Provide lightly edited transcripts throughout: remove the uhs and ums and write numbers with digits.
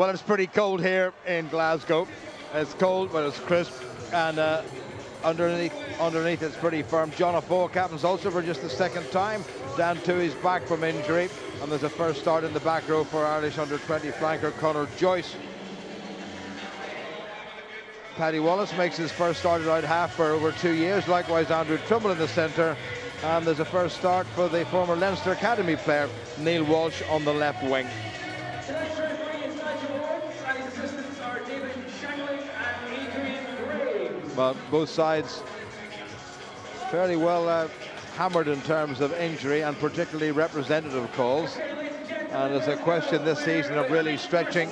Well, it's pretty cold here in Glasgow. It's cold, but it's crisp, and underneath it's pretty firm. John O'Foyle captains Ulster for just the second time. Dan Tuohy's back from injury, and there's a first start in the back row for Irish under-20 flanker Conor Joyce. Paddy Wallace makes his first start at right half for over 2 years. Likewise, Andrew Trumbull in the centre. And there's a first start for the former Leinster Academy player, Neil Walsh, on the left wing. Well, both sides fairly well hammered in terms of injury and particularly representative calls. And there's a question this season of really stretching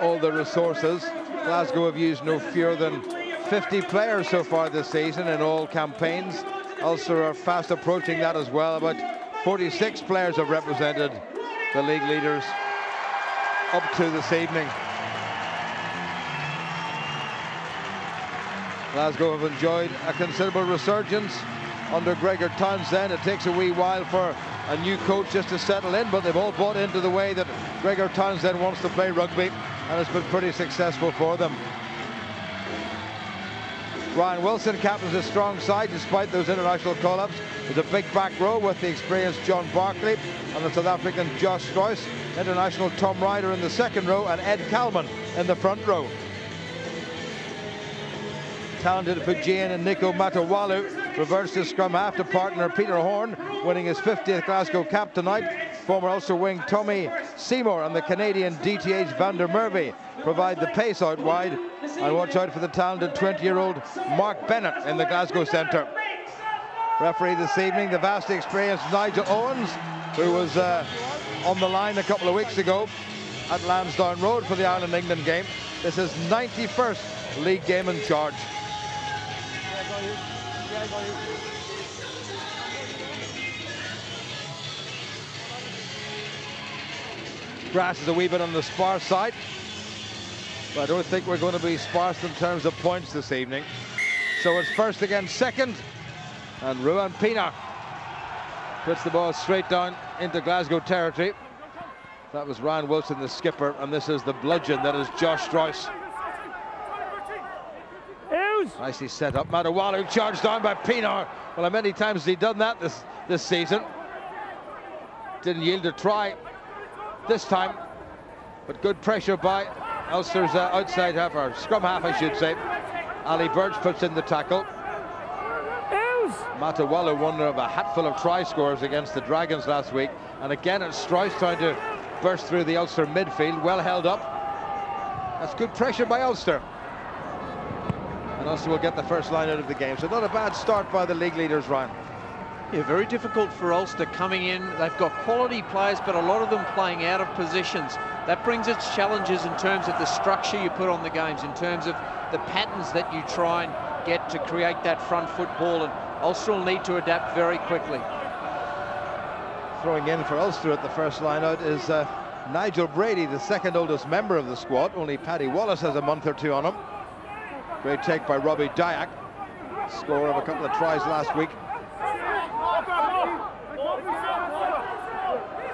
all the resources. Glasgow have used no fewer than 50 players so far this season in all campaigns. Ulster are fast approaching that as well. About 46 players have represented the league leaders up to this evening. Glasgow have enjoyed a considerable resurgence under Gregor Townsend. It takes a wee while for a new coach just to settle in, but they've all bought into the way that Gregor Townsend wants to play rugby, and it's been pretty successful for them. Ryan Wilson captains a strong side despite those international call-ups. There's a big back row with the experienced John Barclay and the South African Josh Stroyce, international Tom Ryder in the second row, and Ed Kalman in the front row. Talented Fijian and Nico Matawalu reversed his scrum half to partner Peter Horne, winning his 50th Glasgow cap tonight. Former Ulster wing Tommy Seymour and the Canadian DTH Van der Merwe provide the pace out wide. And watch out for the talented 20-year-old Mark Bennett in the Glasgow centre. Referee this evening, the vastly experienced Nigel Owens, who was on the line a couple of weeks ago at Lansdowne Road for the Ireland-England game. This is 91st league game in charge. Grass is a wee bit on the sparse side, but I don't think we're going to be sparse in terms of points this evening. So it's first against second, and Ruan Pienaar puts the ball straight down into Glasgow territory. That was Ryan Wilson, the skipper, and this is the bludgeon that is Josh Stroyce. Nicely set up. Matawalu charged down by Pienaar. Well, how many times has he done that this season? Didn't yield a try this time, but good pressure by Ulster's outside half, or scrum half I should say. Ali Birch puts in the tackle. Matawalu, one of a hatful of try scorers against the Dragons last week, and again it's Stroyce trying to burst through the Ulster midfield. Well held up. That's good pressure by Ulster, and Ulster will get the first line out of the game. So not a bad start by the league leaders, Ryan. Yeah, very difficult for Ulster coming in. They've got quality players, but a lot of them playing out of positions. That brings its challenges in terms of the structure you put on the games, in terms of the patterns that you try and get to create that front football, and Ulster will need to adapt very quickly. Throwing in for Ulster at the first line out is Nigel Brady, the second oldest member of the squad. Only Paddy Wallace has a month or two on him. Great take by Robbie Dyack, scorer of a couple of tries last week.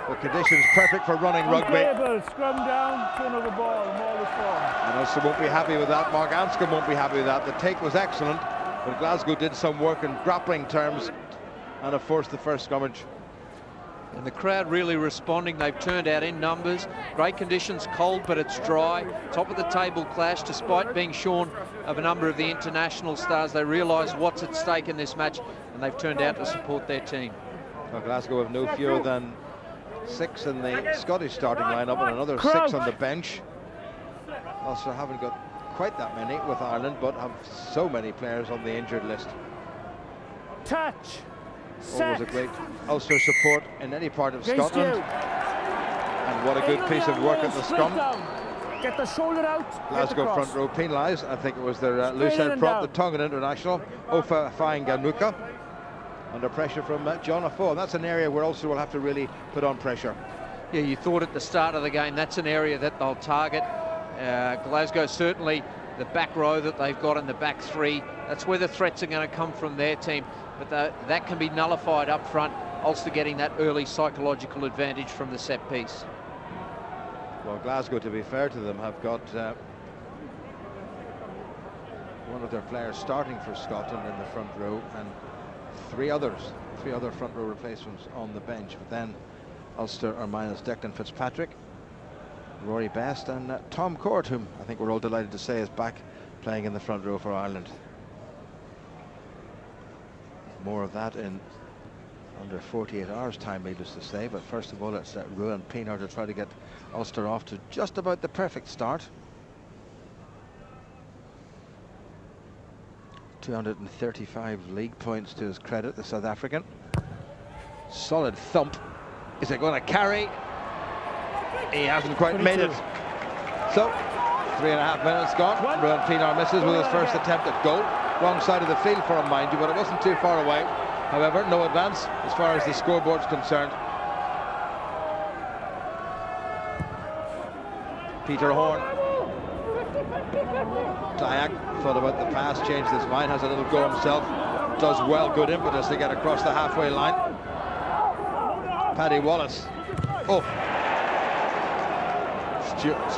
The conditions perfect for running rugby. Scrum down, turn over ball, and Ulster won't be happy with that. Mark Anscombe won't be happy with that. The take was excellent, but Glasgow did some work in grappling terms and have forced the first scrummage. And the crowd really responding. They've turned out in numbers. Great conditions, cold, but it's dry. Top of the table clash, despite being shorn of a number of the international stars. They realise what's at stake in this match, and they've turned out to support their team. Well, Glasgow have no fewer than 6 in the Scottish starting lineup and another 6 on the bench. Also haven't got quite that many with Ireland, but have so many players on the injured list. Touch. Always a great Ulster support in any part of Scotland. And what a good piece of work at the scrum. Get the shoulder out. Glasgow front row penalised. I think it was their loose-head prop, the Tongan international, Ofa Fainganuka, under pressure from John O'Foyle. That's an area where Ulster will have to really put on pressure. Yeah, you thought at the start of the game that's an area that they'll target. Glasgow certainly, the back row that they've got in the back three, that's where the threats are going to come from their team. But that can be nullified up front. Ulster getting that early psychological advantage from the set piece. Well, Glasgow, to be fair to them, have got one of their players starting for Scotland in the front row, and three other front row replacements on the bench. But then Ulster are minus Declan Fitzpatrick, Rory Best, and Tom Court, whom I think we're all delighted to say is back playing in the front row for Ireland. More of that in under 48 hours time, needless to say. But first of all, it's Ruan Pienaar to try to get Ulster off to just about the perfect start. 235 league points to his credit, the South African. Solid thump. Is it going to carry? He hasn't quite 22. made it. So 3.5 minutes gone. Ruan Pienaar misses with his first attempt at goal. Wrong side of the field for him, mind you, but it wasn't too far away. However, no advance as far as the scoreboard's concerned. Peter Horn. Dyack thought about the pass, changed his mind, has a little go himself. Does well, good impetus to get across the halfway line. Paddy Wallace. Oh.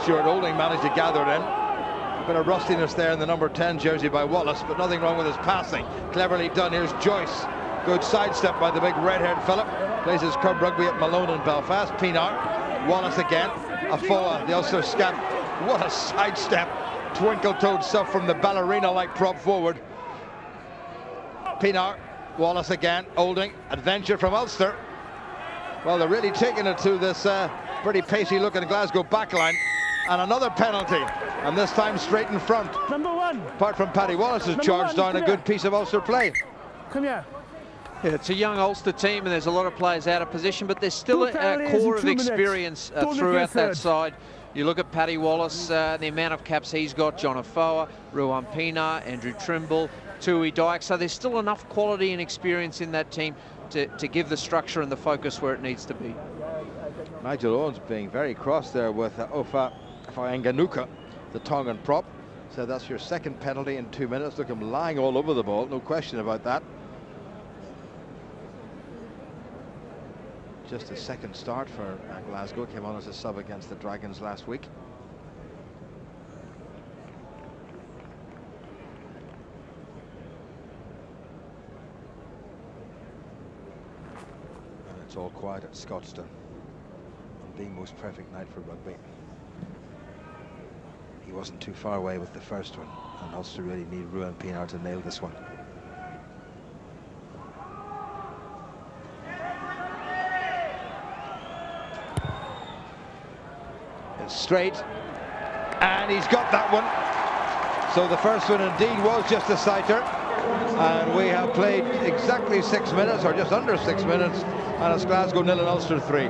Stuart Olding managed to gather it in. A bit of rustiness there in the number 10 jersey by Wallace, but nothing wrong with his passing. Cleverly done. Here's Joyce. Good sidestep by the big red-haired Phillip. Plays his club rugby at Malone in Belfast. Pienaar. Wallace again. Afoa, the Ulster scamp. What a sidestep. Twinkle-toed stuff from the ballerina-like prop forward. Pienaar. Wallace again. Olding. Adventure from Ulster. Well, they're really taking it to this pretty pacey-looking Glasgow backline. And another penalty. And this time straight in front. Number 1. Apart from Paddy Wallace has charged down a good piece of Ulster play. Come here. Yeah, it's a young Ulster team, and there's a lot of players out of position, but there's still a core of experience throughout that side. You look at Paddy Wallace, the amount of caps he's got, John Afoa, Ruan Pienaar, Andrew Trimble, Tui Dyack. So there's still enough quality and experience in that team to give the structure and the focus where it needs to be. Nigel Owens being very cross there with Ofa Faenganuka, the Tongan prop. So that's your second penalty in 2 minutes. Look, him lying all over the ball, no question about that. Just a second start for Glasgow. Came on as a sub against the Dragons last week. And it's all quiet at Scotstoun. On the most perfect night for rugby. He wasn't too far away with the first one, and Ulster really need Ruan Pienaar to nail this one. It's straight, and he's got that one. So the first one indeed was just a sighter, and we have played exactly 6 minutes, or just under 6 minutes, and it's Glasgow 0 and Ulster 3.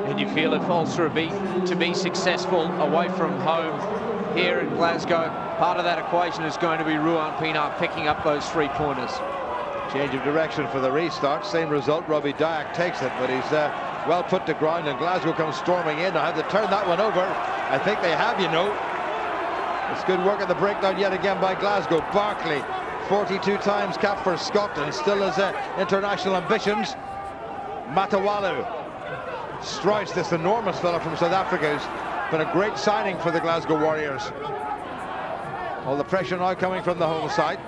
And you feel if Ulster are to be successful away from home here in Glasgow, part of that equation is going to be Ruan Pienaar picking up those 3-pointers. Change of direction for the restart. Same result. Robbie Dyack takes it, but he's well put to ground, and Glasgow comes storming in. I have to turn that one over. I think they have, you know. It's good work at the breakdown yet again by Glasgow. Barkley, 42 times cap for Scotland, still has international ambitions. Matawalu. Strauss, this enormous fella from South Africa, has been a great signing for the Glasgow Warriors. All the pressure now coming from the home side,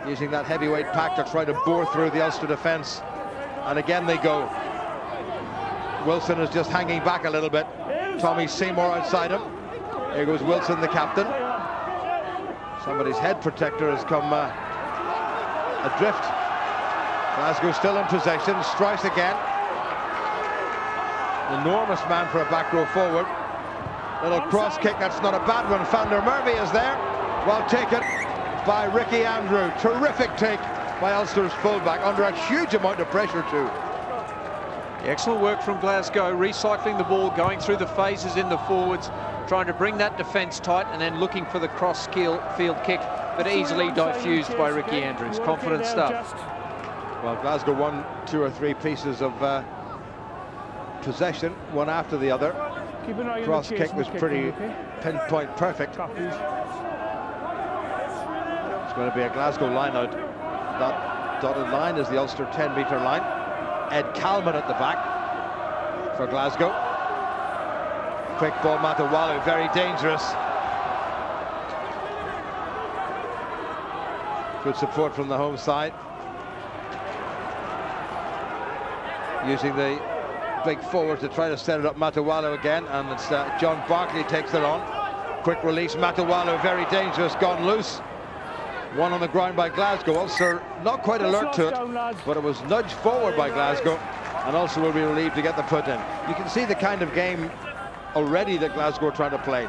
using that heavyweight pack to try to bore through the Ulster defence. And again they go. Wilson is just hanging back a little bit. Tommy Seymour outside him. Here goes Wilson, the captain. Somebody's head protector has come adrift. Glasgow still in possession. Strauss again. Enormous man for a back row forward. Little cross kick, that's not a bad one. Van der Merwe is there. Well taken by Ricky Andrew. Terrific take by Ulster's fullback, under a huge amount of pressure too. Excellent work from Glasgow, recycling the ball, going through the phases in the forwards, trying to bring that defence tight, and then looking for the cross field kick, but easily diffused by Ricky Andrews. Confident stuff. Well, Glasgow won 2 or 3 pieces of possession, one after the other. Cross kick was pretty pinpoint perfect. It's going to be a Glasgow line out. That dotted line is the Ulster 10-metre line. Ed Kalman at the back for Glasgow. Quick ball, Matawalu, very dangerous. Good support from the home side. Using the big forward to try to set it up, Matawalu again, and it's John Barkley takes it on. Quick release, Matawalu, very dangerous, gone loose. One on the ground by Glasgow. Ulster not quite alert to it, but it was nudged forward by Glasgow, and Ulster will be relieved to get the put in. You can see the kind of game already that Glasgow are trying to play.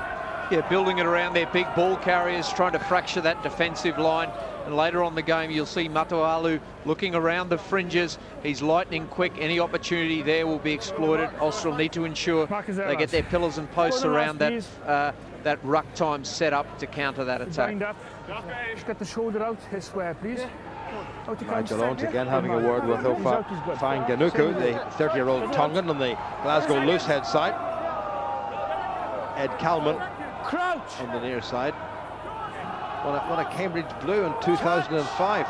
Yeah, building it around their big ball carriers, trying to fracture that defensive line. And later on the game, you'll see Matawalu looking around the fringes. He's lightning quick. Any opportunity there will be exploited. Ulster will need to ensure they get their pillars and posts around that ruck time set up to counter that attack. Just get the shoulder out his way, please. Nigel Owens again having a word with Ofa Fanganuku, the 30-year-old Tongan on the Glasgow loose head side. Ed Calman on the near side. Won a Cambridge Blue in 2005.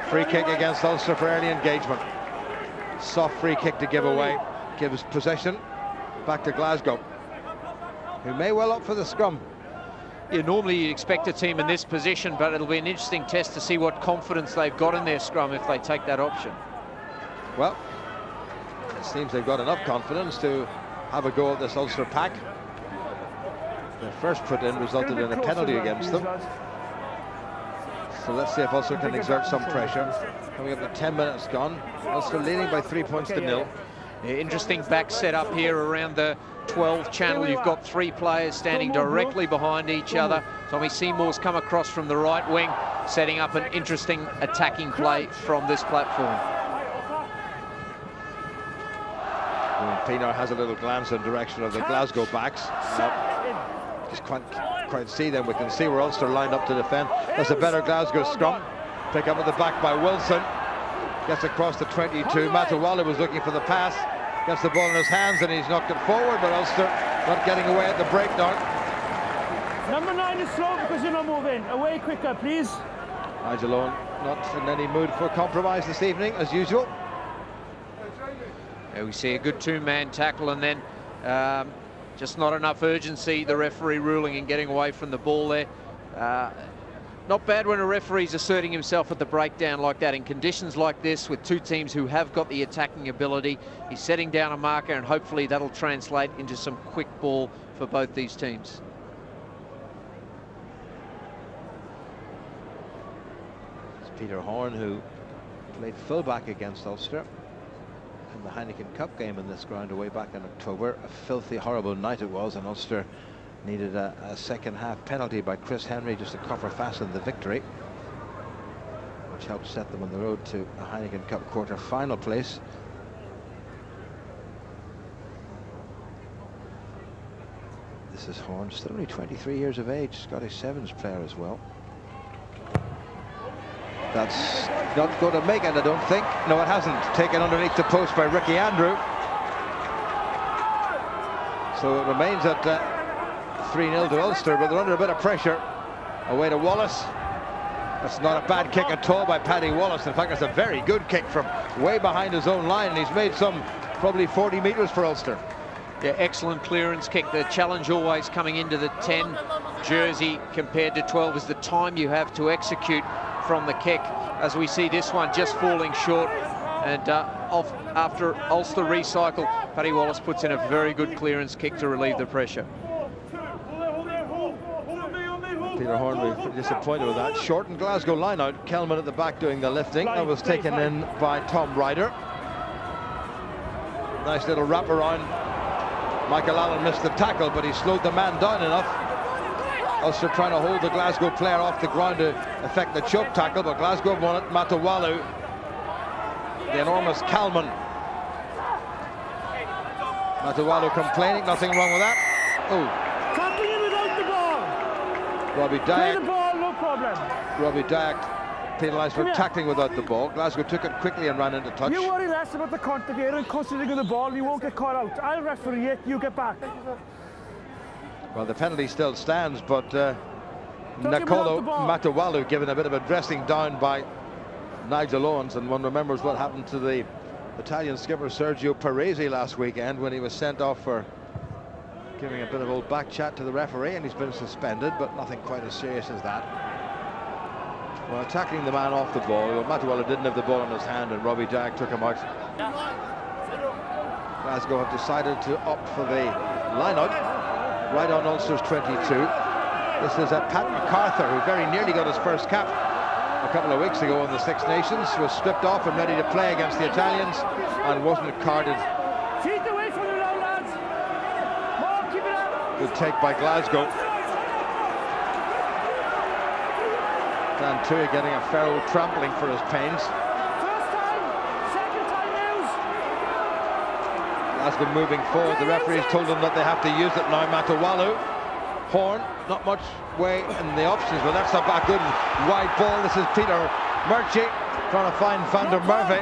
Free kick against Ulster for early engagement. Soft free kick to give away. Gives possession back to Glasgow, who may well opt for the scrum. Yeah, normally you'd expect a team in this position, but it'll be an interesting test to see what confidence they've got in their scrum if they take that option. Well, it seems they've got enough confidence to have a go at this Ulster pack. Their first put in resulted in a penalty against them. So let's see if Ulster can exert some pressure. Coming up to 10 minutes gone. Ulster leading by 3 points to nil. Yeah, interesting back set up here around the 12 channel. You've got three players standing directly behind each other. Tommy Seymour's come across from the right wing, setting up an interesting attacking play from this platform. Pienaar has a little glance in direction of the Glasgow backs. Just quite see them. We can see where Ulster lined up to defend. That's a better Glasgow scrum. Pick up at the back by Wilson. Gets across the 22. Matawalu was looking for the pass. Gets the ball in his hands and he's knocked it forward, but Ulster not getting away at the breakdown. Number 9 is slow because you're not moving. Away quicker, please. Nigel Owen not in any mood for compromise this evening, as usual. Yeah, we see a good two-man tackle and then just not enough urgency, the referee ruling and getting away from the ball there. Not bad when a referee's asserting himself at the breakdown like that. In conditions like this, with two teams who have got the attacking ability, he's setting down a marker and hopefully that'll translate into some quick ball for both these teams. It's Peter Horn, who played fullback against Ulster in the Heineken Cup game in this ground away back in October. A filthy, horrible night it was, and Ulster needed a second half penalty by Chris Henry just to cover fasten the victory, which helped set them on the road to a Heineken Cup quarter-final place. This is Horn, still only 23 years of age, Scottish Sevens player as well. That's not going to make it, I don't think. No, it hasn't. Taken underneath the post by Ricky Andrew. So it remains at 3-0 to Ulster, but they're under a bit of pressure. Away to Wallace. That's not a bad kick at all by Paddy Wallace. In fact, it's a very good kick from way behind his own line, and he's made some probably 40 metres for Ulster. Yeah, excellent clearance kick. The challenge always coming into the 10 jersey compared to 12 is the time you have to execute from the kick. As we see this one just falling short, and off after Ulster recycle, Paddy Wallace puts in a very good clearance kick to relieve the pressure. Peter Horn will be pretty disappointed with that. Shortened Glasgow line out. Kelman at the back doing the lifting. That was taken in by Tom Ryder. Nice little wrap around. Michael Allen missed the tackle, but he slowed the man down enough. Ulster trying to hold the Glasgow player off the ground to effect the choke tackle, but Glasgow won it. Matawalu, the enormous Calman. Matawalu complaining, nothing wrong with that. Oh. Robbie Dyack, no problem. Robbie Dyack penalised for tackling without the ball. Glasgow took it quickly and ran into touch. You worry less about the contact here and concentrating on the ball, you won't get caught out. I'll referee it, you get back. Well, the penalty still stands, but Nakolo Matawalu given a bit of a dressing down by Nigel Owens, and one remembers what happened to the Italian skipper Sergio Paresi last weekend when he was sent off for giving a bit of old back chat to the referee, and he's been suspended, but nothing quite as serious as that. Well, tackling the man off the ball, well, Matawala didn't have the ball in his hand and Robbie Dag took him out. Glasgow have decided to opt for the line-out right on Ulster's 22. This is Pat MacArthur, who very nearly got his first cap a couple of weeks ago in the Six Nations, was stripped off and ready to play against the Italians and wasn't carded. Feet away from the now, lads. More, keep it up. Good take by Glasgow. Dan Tui getting a fair old trampling for his pains. First time, second time news. Glasgow moving forward. The referees told them that they have to use it now. Matawalu. Horn, not much way in the options, but that's a good wide ball. This is Peter Murchie trying to find Van der Merwe.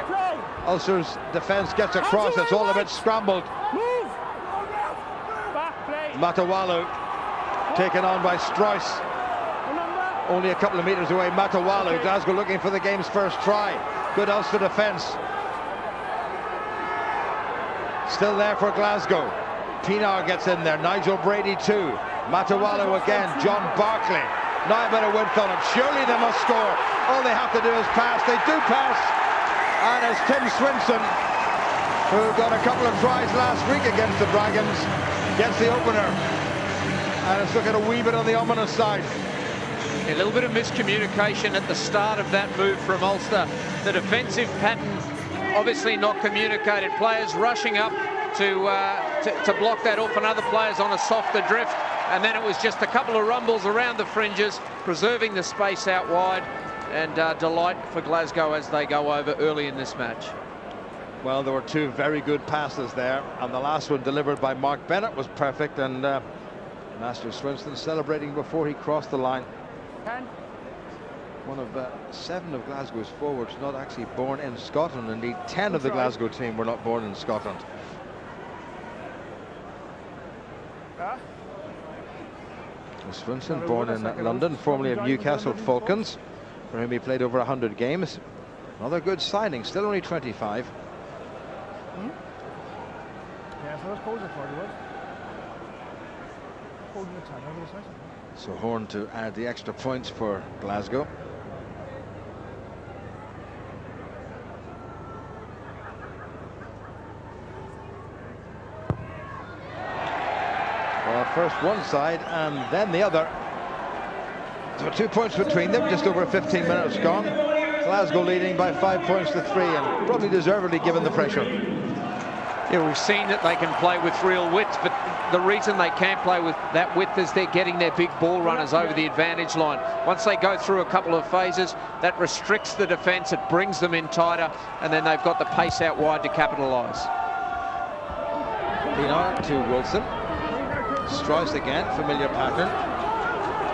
Ulster's defence gets across. It's all a bit scrambled. Move. Back play. Matawalu taken on by Strauss. Only a couple of metres away. Matawalu. Glasgow looking for the game's first try. Good Ulster defence. Still there for Glasgow. Pienaar gets in there. Nigel Brady too. Matawalu again. John Barclay. Now a bit of width on it. Surely they must score. All they have to do is pass. They do pass. And it's Tim Swinson, who got a couple of tries last week against the Dragons, gets the opener. And it's looking a wee bit on the ominous side. A little bit of miscommunication at the start of that move from Ulster. The defensive pattern obviously not communicated. Players rushing up to block that off, and other players on a softer drift. And then it was just a couple of rumbles around the fringes, preserving the space out wide, and delight for Glasgow as they go over early in this match. Well, there were two very good passes there, and the last one delivered by Mark Bennett was perfect, and Master Swinson celebrating before he crossed the line. One of 7 of Glasgow's forwards not actually born in Scotland. Indeed, 10 of the Glasgow team were not born in Scotland. Swinson, born in London, formerly of Newcastle Falcons, for whom he played over 100 games. Another good signing, still only 25. So Horn to add the extra points for Glasgow. Well, first one side and then the other. So 2 points between them, just over 15 minutes gone. Glasgow leading by 5 points to 3, and probably deservedly given the pressure. Yeah, we've seen that they can play with real width, but the reason they can't play with that width is they're getting their big ball runners over the advantage line. Once they go through a couple of phases, that restricts the defence, it brings them in tighter, and then they've got the pace out wide to capitalise. Pienaar to Wilson. Strauss again, familiar pattern.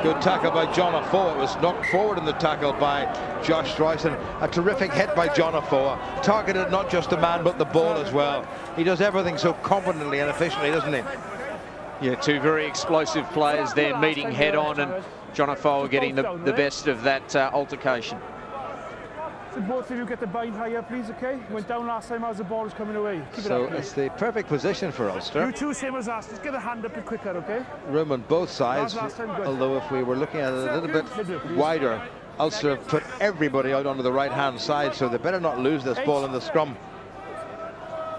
Good tackle by John Afoa. It was knocked forward in the tackle by Josh Strauss, and a terrific hit by John Afoa. Targeted not just the man but the ball as well. He does everything so competently and efficiently, doesn't he? Yeah, two very explosive players there meeting head on, and John Afoa getting the best of that altercation. So both of you get the bind higher, please, okay? Went down last time as the ball was coming away. Keep it up, it's the perfect position for Ulster. You two, same as us. Just get the hand up a bit quicker, okay? Room on both sides, although if we were looking at it a little bit wider, Ulster have put everybody out onto the right-hand side, so they better not lose this ball in the scrum.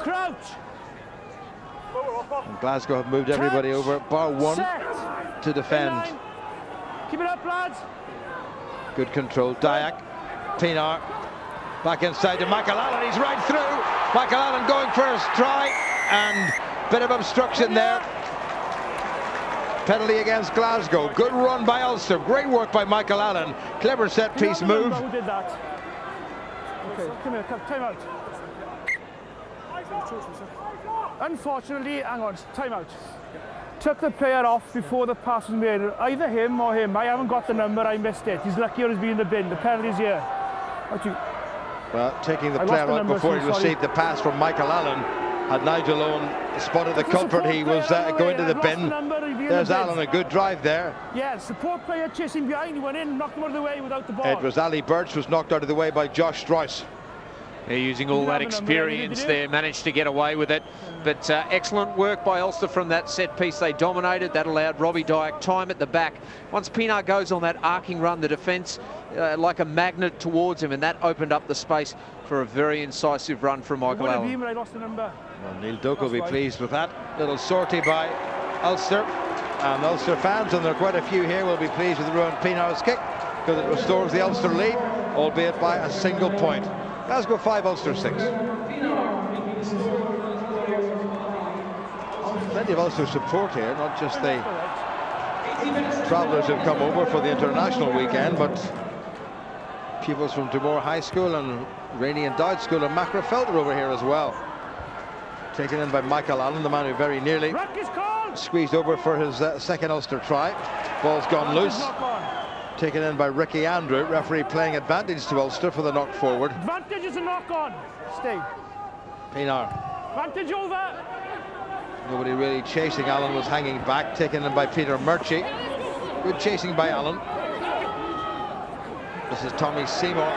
Crouch! And Glasgow have moved everybody over, bar one to defend. Keep it up, lads. Good control. Dyack, Pienaar, back inside to Michael Allen. He's right through. Michael Allen going for his try, and bit of obstruction there. Penalty against Glasgow. Good run by Ulster. Great work by Michael Allen. Clever set piece move. Who did that? Okay, come here, time out. Unfortunately, hang on, time out. Took the player off before the pass was made. Either him or him. I haven't got the number, I missed it. He's luckier he's been in the bin. The penalty's here. Well, taking the player out before he received the pass from Michael Allen. Had Nigel Owen spotted the culprit, he was going to the bin. There's Allen, a good drive there. Yeah, support player chasing behind, he went in, knocked him out of the way without the ball. It was Ali Birch was knocked out of the way by Josh Strauss. They're using all that experience there, managed to get away with it. But excellent work by Ulster from that set piece. They dominated. That allowed Robbie Dyack time at the back. Once Pienaar goes on that arcing run, the defence like a magnet towards him, and that opened up the space for a very incisive run from Michael Allen. Well, Neil Doak will be pleased with that little sortie by Ulster. And Ulster fans, and there are quite a few here, will be pleased with Rowan Pienaar's kick, because it restores the Ulster lead, albeit by a single point. Glasgow 5, Ulster 6. Plenty of Ulster support here, not just the travellers who've come over for the international weekend, but pupils from Dromore High School and Rainey and Dowd School and Macrafelt are over here as well. Taken in by Michael Allen, the man who very nearly squeezed over for his second Ulster try. Ball's gone loose. Taken in by Ricky Andrew. Referee playing advantage to Ulster for the knock forward. Advantage is a knock on. Stay. Pienaar. Advantage over. Nobody really chasing. Allen was hanging back. Taken in by Peter Murchie. Good chasing by Allen. This is Tommy Seymour.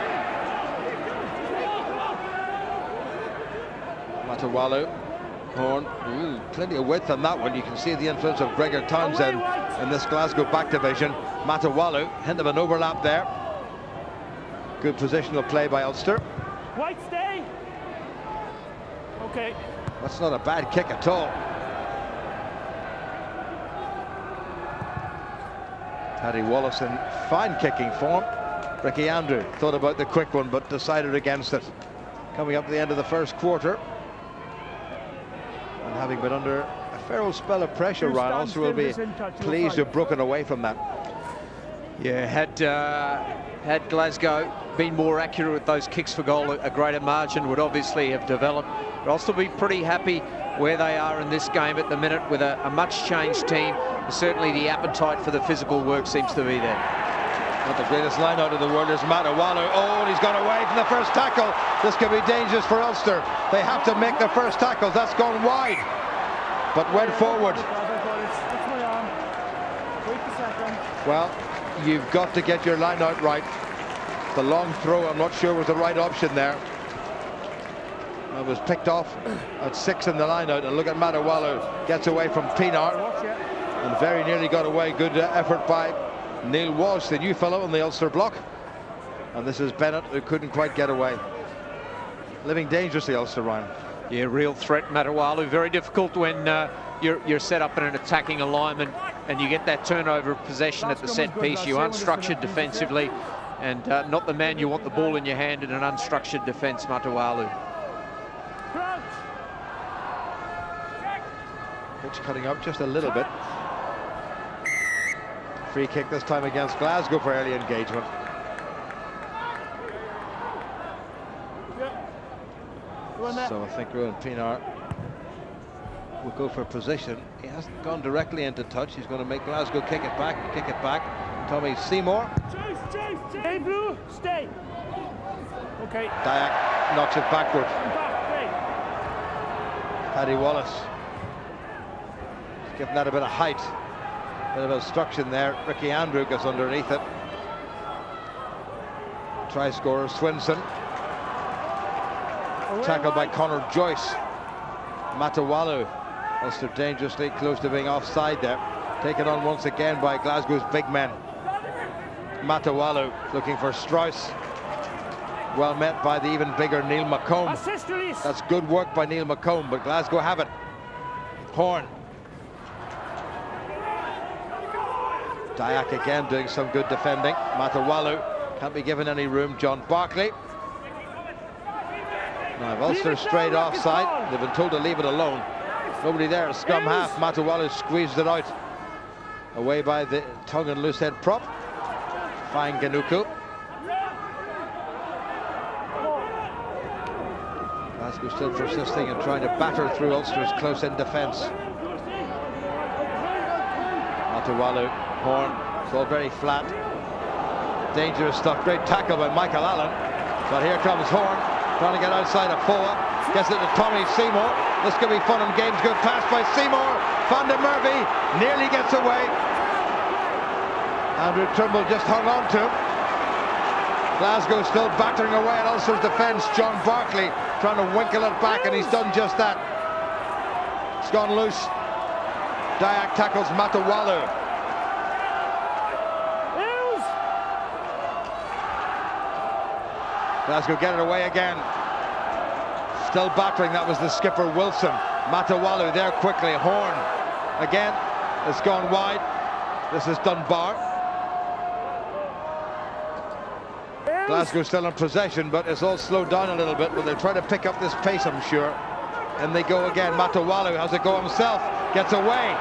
Matawalu. Horn. Ooh, plenty of width on that one. You can see the influence of Gregor Townsend in this Glasgow back division. Matawalu, hint of an overlap there. Good positional play by Ulster. White, stay. Okay. That's not a bad kick at all. Paddy Wallace in fine kicking form. Ricky Andrew thought about the quick one but decided against it. Coming up to the end of the first quarter. And having been under a fair old spell of pressure, Ryan Ulster will be pleased to have broken away from that. Yeah, had Glasgow been more accurate with those kicks for goal, a greater margin would obviously have developed. But I'll still be pretty happy where they are in this game at the minute with a much changed team. Certainly the appetite for the physical work seems to be there. Not the greatest line out of the world is Matawalu. Oh, and he's gone away from the first tackle. This could be dangerous for Ulster. They have to make the first tackles. That's gone wide, but went forward. Well, you've got to get your line out right. The long throw, I'm not sure was the right option there. It was picked off at 6 in the line out, and look at Matawalu gets away from Pienaar and very nearly got away. Good effort by Neil Walsh, the new fellow on the Ulster block, and this is Bennett who couldn't quite get away. Living dangerously, Ulster, Ryan. Yeah, real threat, Matawalu. Very difficult when you're set up in an attacking alignment and you get that turnover of possession at the set piece. You aren't structured defensively, and not the man you want the ball in your hand in an unstructured defence, Matawalu. Pitch cutting up just a little bit. Free kick this time against Glasgow for early engagement. So I think Rowan Pienaar will go for position. He hasn't gone directly into touch. He's going to make Glasgow kick it back. Tommy Seymour. Hey, Blue, stay. Okay. Dyack knocks it backward. Paddy Wallace. He's given that a bit of height. Bit of obstruction there. Ricky Andrew gets underneath it. Try scorer Swinson. Tackled by Conor Joyce. Matawalu. Ulster dangerously close to being offside there. Taken on once again by Glasgow's big men. Matawalu looking for Strauss. Well met by the even bigger Neil McComb. That's good work by Neil McComb, but Glasgow have it. Horn. Dyack again doing some good defending. Matawalu can't be given any room. John Barkley. Now if Ulster strayed offside, they've been told to leave it alone. Nobody there, scrum half. Matawalu squeezed it out. Away by the tongue and loose head prop. Fine Ganuku. Glasgow still persisting and trying to batter through Ulster's close-in defence. Matawalu, Horn, it's all very flat. Dangerous stuff. Great tackle by Michael Allen. But here comes Horn, trying to get outside of Foa. Gets it to Tommy Seymour. This could be fun and games. Good pass by Seymour. Van der Merwe nearly gets away. Andrew Trimble just hung on to him. Glasgow still battering away at Ulster's defence. John Barkley trying to winkle it back, and he's done just that. It's gone loose. Dyack tackles Matawalu. Glasgow get it away again. Still battering, that was the skipper Wilson. Matawalu there quickly. Horn again. It's gone wide. This is Dunbar. Glasgow still in possession, but it's all slowed down a little bit. But they'll try to pick up this pace, I'm sure. And they go again. Matawalu has a go himself. Gets away.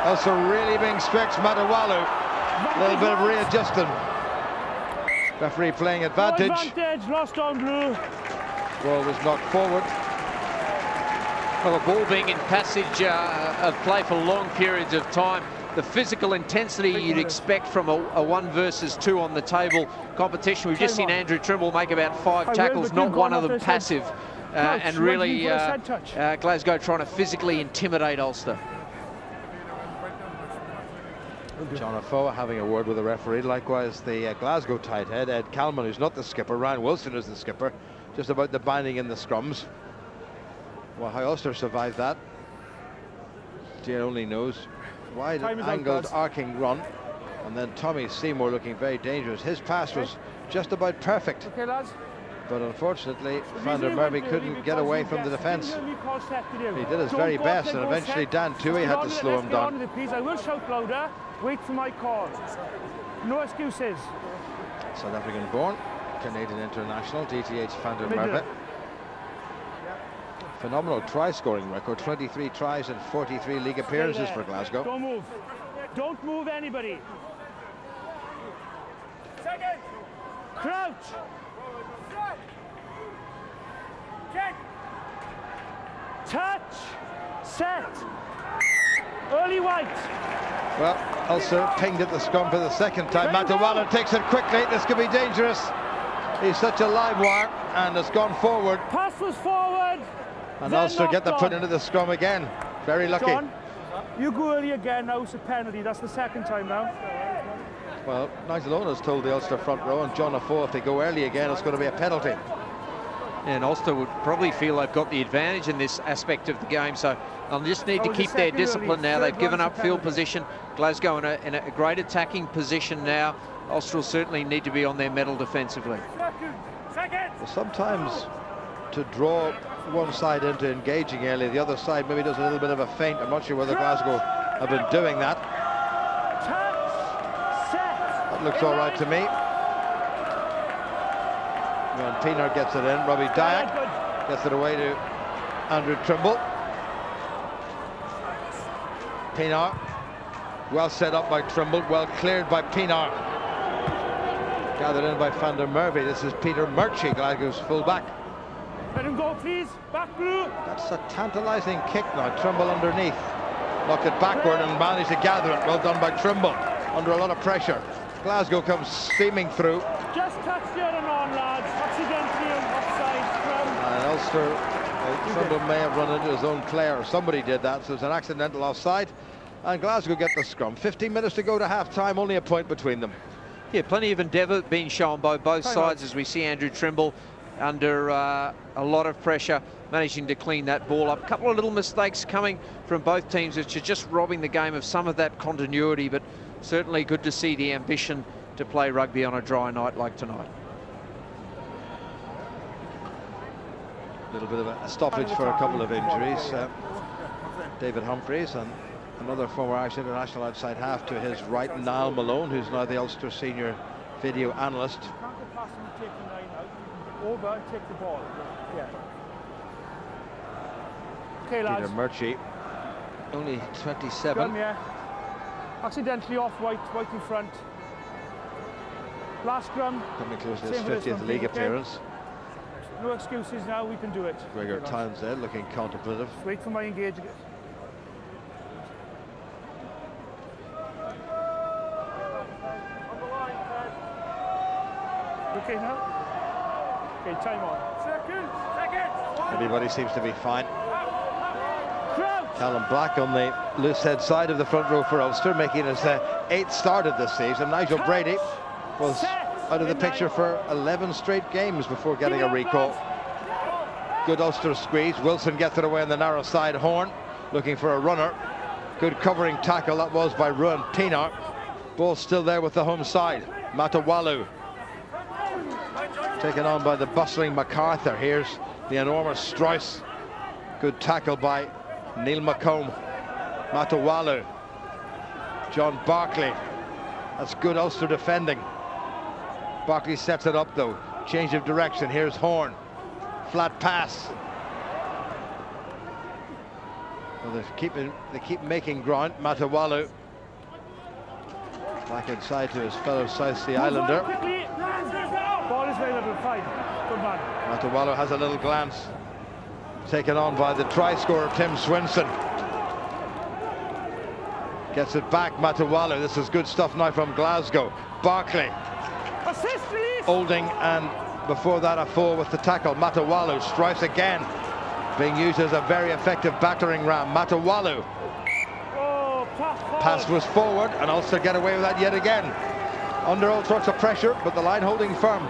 Also really being stretched. Matawalu. A little bit of readjusting. Referee playing advantage. Lost on blue. Ball was knocked forward. Well, the ball being in passage of play for long periods of time, the physical intensity you'd expect from a 1 versus 2 on the table competition. We've just seen Andrew Trimble make about 5 tackles, not one of them passive, and really Glasgow trying to physically intimidate Ulster. John Afoa having a word with the referee. Likewise, the Glasgow tight head, Ed Kalman, who's not the skipper. Ryan Wilson is the skipper. Just about the binding in the scrums. Well, how Ulster survived that, Jane only knows. Wide angled arcing run, and then Tommy Seymour looking very dangerous. His pass was just about perfect. Okay, lads. But unfortunately, Van der Merwe couldn't get away from the defence. He did his very best, and eventually Dan Toohey had to slow him down. I will shout louder. Wait for my call. No excuses. South African born, Canadian international, DTH Van der Merwe. Phenomenal try-scoring record, 23 tries and 43 league appearances for Glasgow. Don't move. Don't move anybody. Second. Crouch. Check. Touch. Set. Early white. Well, Ulster pinged at the scrum for the second time. Matawalu takes it quickly. This could be dangerous. He's such a live wire, and it's gone forward. Pass was forward. And Ulster get the foot into the scrum again. Very lucky. John, you go early again now. It's a penalty. That's the second time now. Well, Nigel Owen has told the Ulster front row and John Afoa if they go early again, it's going to be a penalty. And Ulster would probably feel they've got the advantage in this aspect of the game, so they'll just need to keep their discipline now. They've given up field position. Glasgow in a great attacking position now. Ulster will certainly need to be on their mettle defensively. Well, sometimes to draw one side into engaging early, the other side maybe does a little bit of a feint. I'm not sure whether Glasgow have been doing that. That looks all right to me. When Pienaar gets it in, Robbie Dyack gets it away to Andrew Trimble. Pienaar, well set up by Trimble, well cleared by Pienaar. Gathered in by Van der Merwe. This is Peter Murchie, Glasgow's full-back. Let him go, please. Back blue. That's a tantalising kick now. Trimble underneath. Knocked it backward and managed to gather it. Well done by Trimble. Under a lot of pressure. Glasgow comes steaming through. Just touched the other on, lads. Accidentally offside. And Ulster, Trimble may have run into his own player. Somebody did that, so it's an accidental offside. And Glasgow get the scrum. 15 minutes to go to half-time. Only a point between them. Yeah, plenty of endeavour being shown by both sides as we see Andrew Trimble under a lot of pressure, managing to clean that ball up. A couple of little mistakes coming from both teams, which are just robbing the game of some of that continuity, but certainly good to see the ambition to play rugby on a dry night like tonight. A little bit of a stoppage for a couple of injuries. David Humphreys and another former Irish international outside half to his right, Niall Malone, who's now the Ulster senior video analyst. Over, take the ball. Yeah. Okay, lads. Peter Murchie, only 27. Done, yeah. Accidentally off white in front. Last scrum. Coming close to his 50th league appearance. No excuses now, we can do it. Gregor Townsend looking contemplative. Wait for my engagement. Okay now? Okay, time on. Second. Everybody seems to be fine. Callum Black on the loose head side of the front row for Ulster, making his 8th start of this season. Nigel Brady was out of the picture for 11 straight games before getting a recall. Good Ulster squeeze. Wilson gets it away on the narrow side. Horn looking for a runner. Good covering tackle that was by Ruan Pienaar. Ball still there with the home side. Matawalu taken on by the bustling MacArthur. Here's the enormous Strauss. Good tackle by Neil Macomb. Matawalu. John Barkley. That's good Ulster defending. Barkley sets it up though. Change of direction. Here's Horn. Flat pass. Well, they keep making ground. Matawalu back inside to his fellow South Sea Islander. Ball is level 5. Good man. Matawalu has a little glance. Taken on by the try scorer Tim Swinson. Gets it back. Matawalu. This is good stuff now from Glasgow. Barkley. Assist, release. Holding, and before that a fall with the tackle. Matawalu strikes again, being used as a very effective battering ram. Matawalu. Oh, pass was forward, and Ulster get away with that yet again. Under all sorts of pressure, but the line holding firm.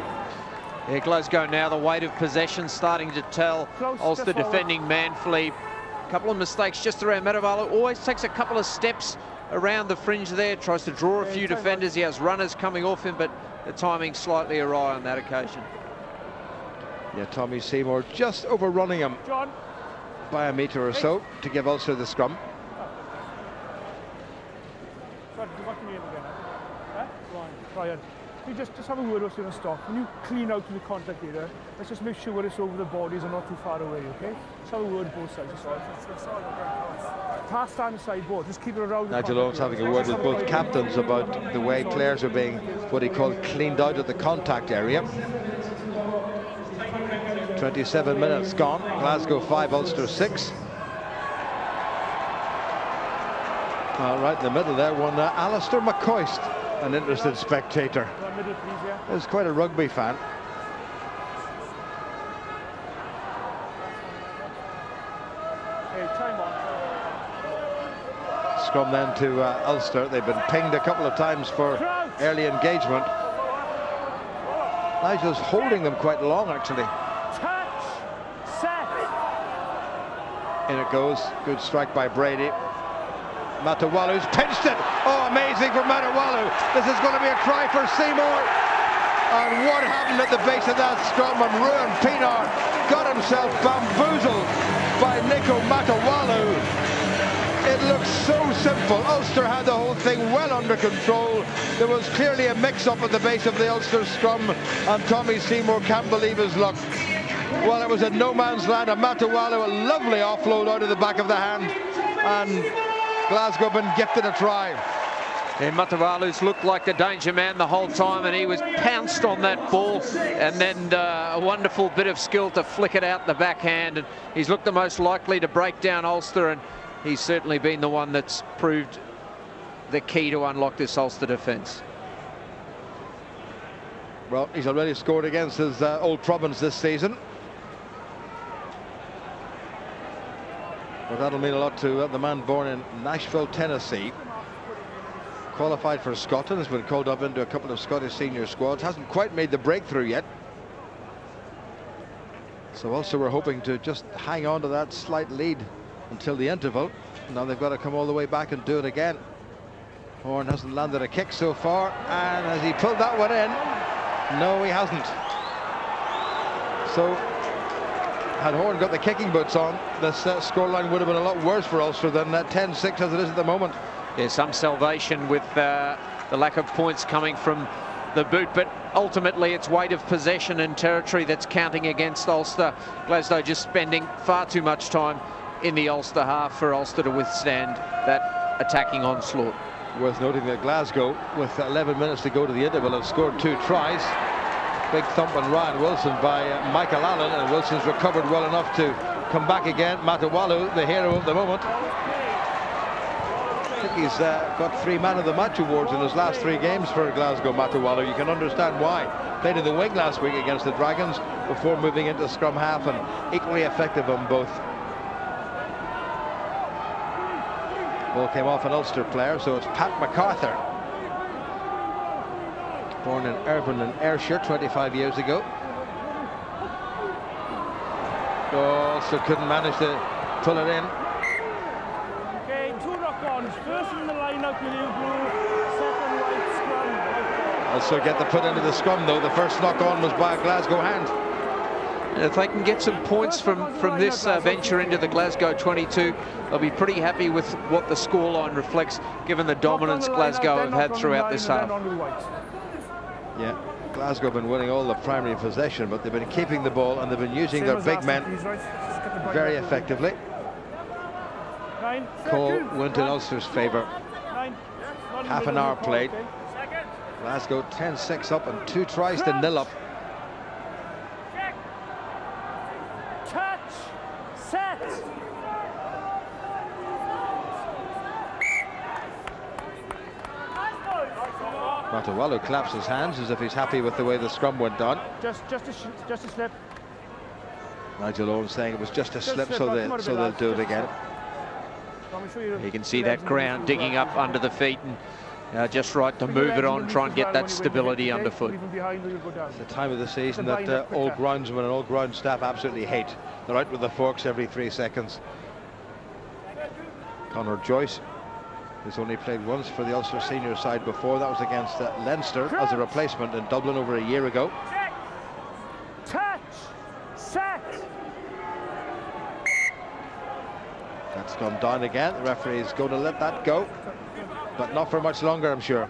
Yeah, Glasgow now, the weight of possession starting to tell. Ulster defending manfully. A couple of mistakes just around. Matawalu always takes a couple of steps around the fringe there, tries to draw a few defenders. He has runners coming off him, but the timing slightly awry on that occasion. Yeah, Tommy Seymour just overrunning him by a metre or so to give Ulster the scrum. You just have a word or two on stock. When you clean out in the contact area, let's just make sure it's over the bodies and not too far away, okay? Just have a word both sides. Pass down the sideboard, just keep it around the Nigel Owens having a word with both captains about the way players are being, what he called, cleaned out of the contact area. 27 minutes gone. Glasgow 5, Ulster 6. Right in the middle there, one Alistair McCoist, an interested spectator. He was quite a rugby fan. Scrum then to Ulster. They've been pinged a couple of times for early engagement. Nigel's holding them quite long, actually. In it goes. Good strike by Brady. Matawalu's pinched it. Oh, amazing for Matawalu. This is going to be a try for Seymour. And what happened at the base of that scrum? And Ruan Pienaar got himself bamboozled by Nico Matawalu. It looks so simple. Ulster had the whole thing well under control. There was clearly a mix-up at the base of the Ulster scrum, and Tommy Seymour can't believe his luck. Well, it was a no man's land. A Matawalu, a lovely offload out of the back of the hand, and Glasgow been gifted a try. And Matawalu's looked like the danger man the whole time, and he was pounced on that ball, and then a wonderful bit of skill to flick it out the backhand, and he's looked the most likely to break down Ulster, and he's certainly been the one that's proved the key to unlock this Ulster defence. Well, he's already scored against his old province this season. But that'll mean a lot to the man born in Nashville, Tennessee. Qualified for Scotland, has been called up into a couple of Scottish senior squads. Hasn't quite made the breakthrough yet. So also we're hoping to just hang on to that slight lead until the interval. Now they've got to come all the way back and do it again. Horn hasn't landed a kick so far, and has he pulled that one in? No, he hasn't. So had Horn got the kicking boots on, this scoreline would have been a lot worse for Ulster than 10-6 as it is at the moment. Yeah, some salvation with the lack of points coming from the boot, but ultimately it's weight of possession and territory that's counting against Ulster. Glasgow just spending far too much time in the Ulster half for Ulster to withstand that attacking onslaught. Worth noting that Glasgow, with 11 minutes to go to the interval, have scored 2 tries. Big thump on Ryan Wilson by Michael Allen, and Wilson's recovered well enough to come back again. Matawalu, the hero of the moment. I think he's got 3 Man of the Match awards in his last 3 games for Glasgow. Matawalu, you can understand why. Played in the wing last week against the Dragons before moving into scrum half, and equally effective on both. Ball came off an Ulster player, so it's Pat MacArthur. Born in Irvine in Ayrshire 25 years ago. Also couldn't manage to pull it in. Okay, 2 knock-ons. First in the line out with you, blue. Second right scrum. Also get the put into the scrum though. The first knock-on was by a Glasgow hand. And if they can get some points from this venture into the Glasgow 22, they'll be pretty happy with what the scoreline reflects, given the dominance Glasgow have had throughout this half. Yeah, Glasgow have been winning all the primary possession, but they've been keeping the ball and they've been using their big men very effectively. Call went in Ulster's favour. Half an hour played. Glasgow 10-6 up and 2 tries to nil up. Touch, set. Matawalu claps his hands as if he's happy with the way the scrum went down. Just a slip. Nigel Owen saying it was just a slip, so they'll do it again. You can see that ground digging up under the feet, and just right to move it on, try and get that stability underfoot. It's the time of the season that all groundsmen and all ground staff absolutely hate. They're out with the forks every 3 seconds. Conor Joyce, who's only played once for the Ulster senior side before. That was against Leinster as a replacement in Dublin over a year ago. Touch, set. That's gone down again. The referee is going to let that go, but not for much longer, I'm sure.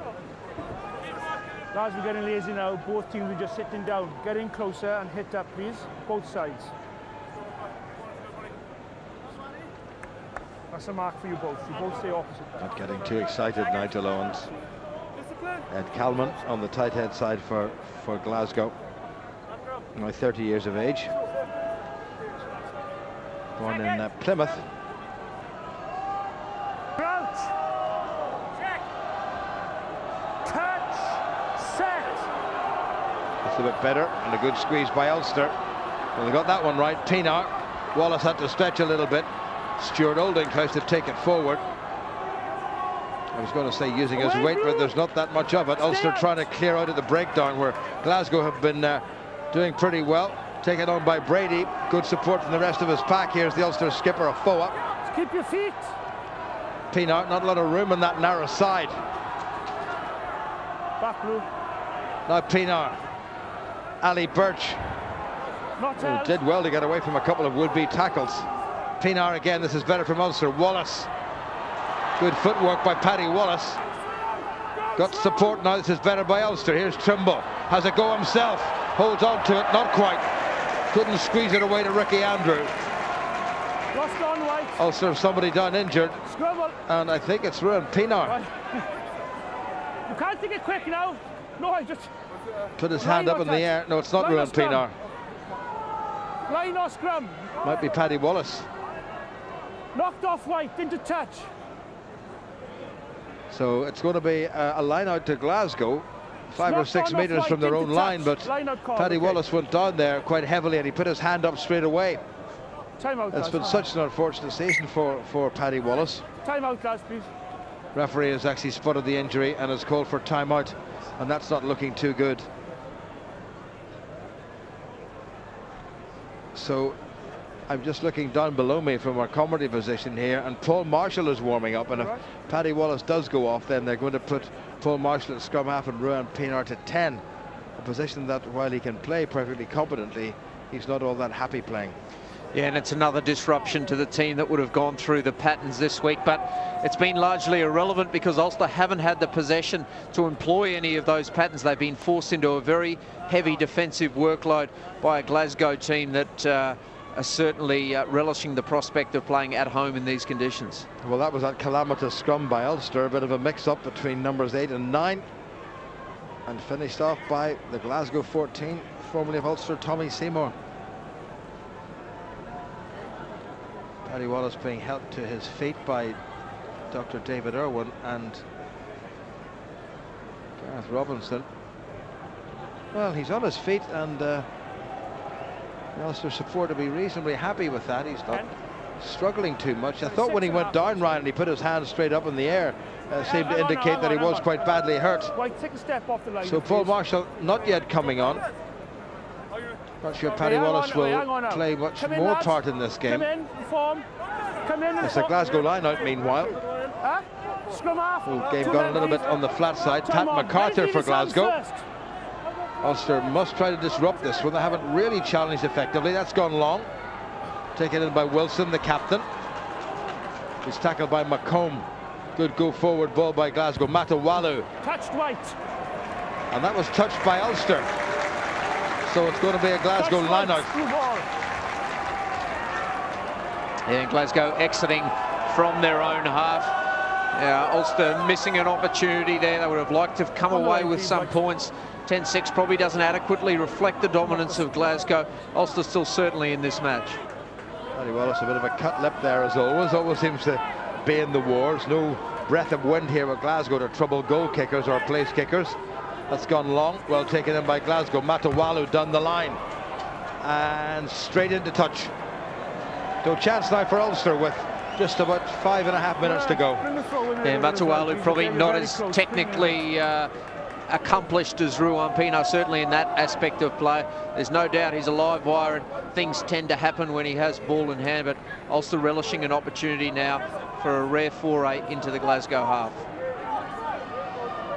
Guys, we're getting lazy now. Both teams are just sitting down. Get in closer and hit up, please. Both sides. That's a mark for you both. You both stay opposite. Not getting too excited, Nigel Owens. Ed Calman on the tight head side for Glasgow. Now 30 years of age. Born in Plymouth. Crouch. Touch. Set. That's a bit better, and a good squeeze by Ulster. Well, they got that one right. Pienaar. Wallace had to stretch a little bit. Stuart Olding tries to take it forward. I was going to say using his weight, but there's not that much of it. Ulster trying to clear out of the breakdown, where Glasgow have been doing pretty well. Taken on by Brady. Good support from the rest of his pack. Here's the Ulster skipper, Afoa. Keep your feet. Pienaar, not a lot of room on that narrow side. Back, blue. Now Pienaar. Ali Birch. Who did well to get away from a couple of would-be tackles. Pienaar again. This is better from Ulster. Wallace. Good footwork by Paddy Wallace. Got support now. This is better by Ulster. Here's Trimble. Has a go himself. Holds on to it. Not quite. Couldn't squeeze it away to Ricky Andrew. Lost on right. Ulster have somebody down injured. Scrabble. And I think it's ruined Pienaar. Right. You can't think it quick now. No, I just... Put his hand up in the air. No, it's not ruined Pienaar. Line or scrum. Might be Paddy Wallace. Knocked off White into touch. So it's going to be a line out to Glasgow, 5 or 6 metres from their own line, but Paddy Wallace went down there quite heavily and he put his hand up straight away. Time out, it's been such an unfortunate season for Paddy Wallace. Time out, guys, please. Referee has actually spotted the injury and has called for time out, and that's not looking too good. So I'm just looking down below me from our commentary position here, and Paul Marshall is warming up, and if Paddy Wallace does go off, then they're going to put Paul Marshall at scrum half and Ruan Pienaar to 10, a position that, while he can play perfectly competently, he's not all that happy playing. Yeah, and it's another disruption to the team that would have gone through the patterns this week, but it's been largely irrelevant because Ulster haven't had the possession to employ any of those patterns. They've been forced into a very heavy defensive workload by a Glasgow team that are certainly relishing the prospect of playing at home in these conditions. Well, that was that calamitous scrum by Ulster, a bit of a mix-up between numbers 8 and 9, and finished off by the Glasgow 14, formerly of Ulster, Tommy Seymour. Paddy Wallace being helped to his feet by Dr. David Irwin and Gareth Robinson. Well, he's on his feet, and the Ulster supporter will be reasonably happy with that. He's not struggling too much. I thought when he went down, Ryan, and he put his hands straight up in the air, seemed to indicate that he was quite badly hurt. White, take a step off the line. So Paul Marshall not yet coming on. Not sure Paddy Wallace will play much more part in this game. Come in, form. Come in. It's a Glasgow line-out meanwhile. Scrum half. Game gone a little bit on the flat side. Pat MacArthur for Glasgow. Ulster must try to disrupt this one. They haven't really challenged effectively. That's gone long. Taken in by Wilson, the captain. He's tackled by Macomb. Good go forward ball by Glasgow. Matawalu. Touched White. And that was touched by Ulster. So it's going to be a Glasgow line-out. Yeah, Glasgow exiting from their own half. Ulster missing an opportunity there. They would have liked to have come away with some points. 10-6 probably doesn't adequately reflect the dominance of Glasgow. Ulster still certainly in this match. Paddy Wallace, a bit of a cut lip there as always seems to be in the wars. No breath of wind here with Glasgow to trouble goal kickers or place kickers. That's gone long, well taken in by Glasgow. Matawalu down the line and straight into touch. No chance now for Ulster with just about 5.5 minutes to go. Yeah, Matawalu probably not as technically accomplished as Ruan Pienaar, certainly in that aspect of play. There's no doubt he's a live wire and things tend to happen when he has ball in hand, but Ulster relishing an opportunity now for a rare foray into the Glasgow half.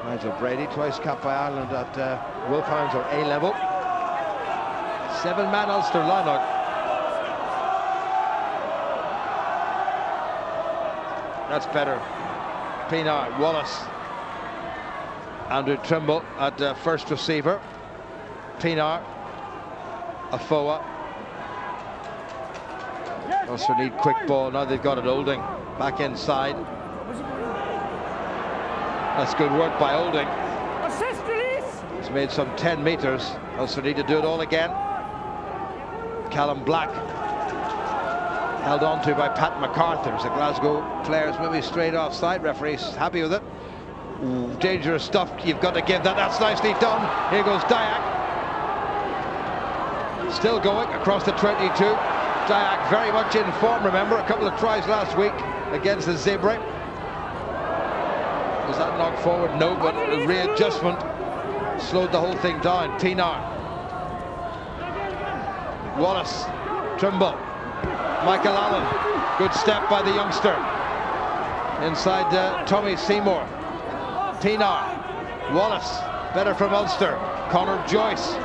Nigel Brady, twice capped by Ireland at Wolfhounds or A-level. 7-man Ulster line-out. That's better. Pienaar, Wallace. Andrew Trimble at first receiver. Pienaar, Afoa. Ulster need quick ball. Now they've got it. Olding back inside. That's good work by Olding. Assist release. He's made some 10 meters. Ulster need to do it all again. Callum Black. Held on to by Pat MacArthur. The Glasgow players maybe straight offside. Referee's happy with it. Ooh, dangerous stuff. You've got to give that. That's nicely done. Here goes Dyack. Still going across the 22. Dyack very much in form, remember. A couple of tries last week against the Zebra. Was that knocked forward? No, but a readjustment slowed the whole thing down. Pienaar. Wallace. Trimble. Michael Allen. Good step by the youngster. Inside Tommy Seymour. Pienaar. Wallace. Better from Ulster. Conor Joyce.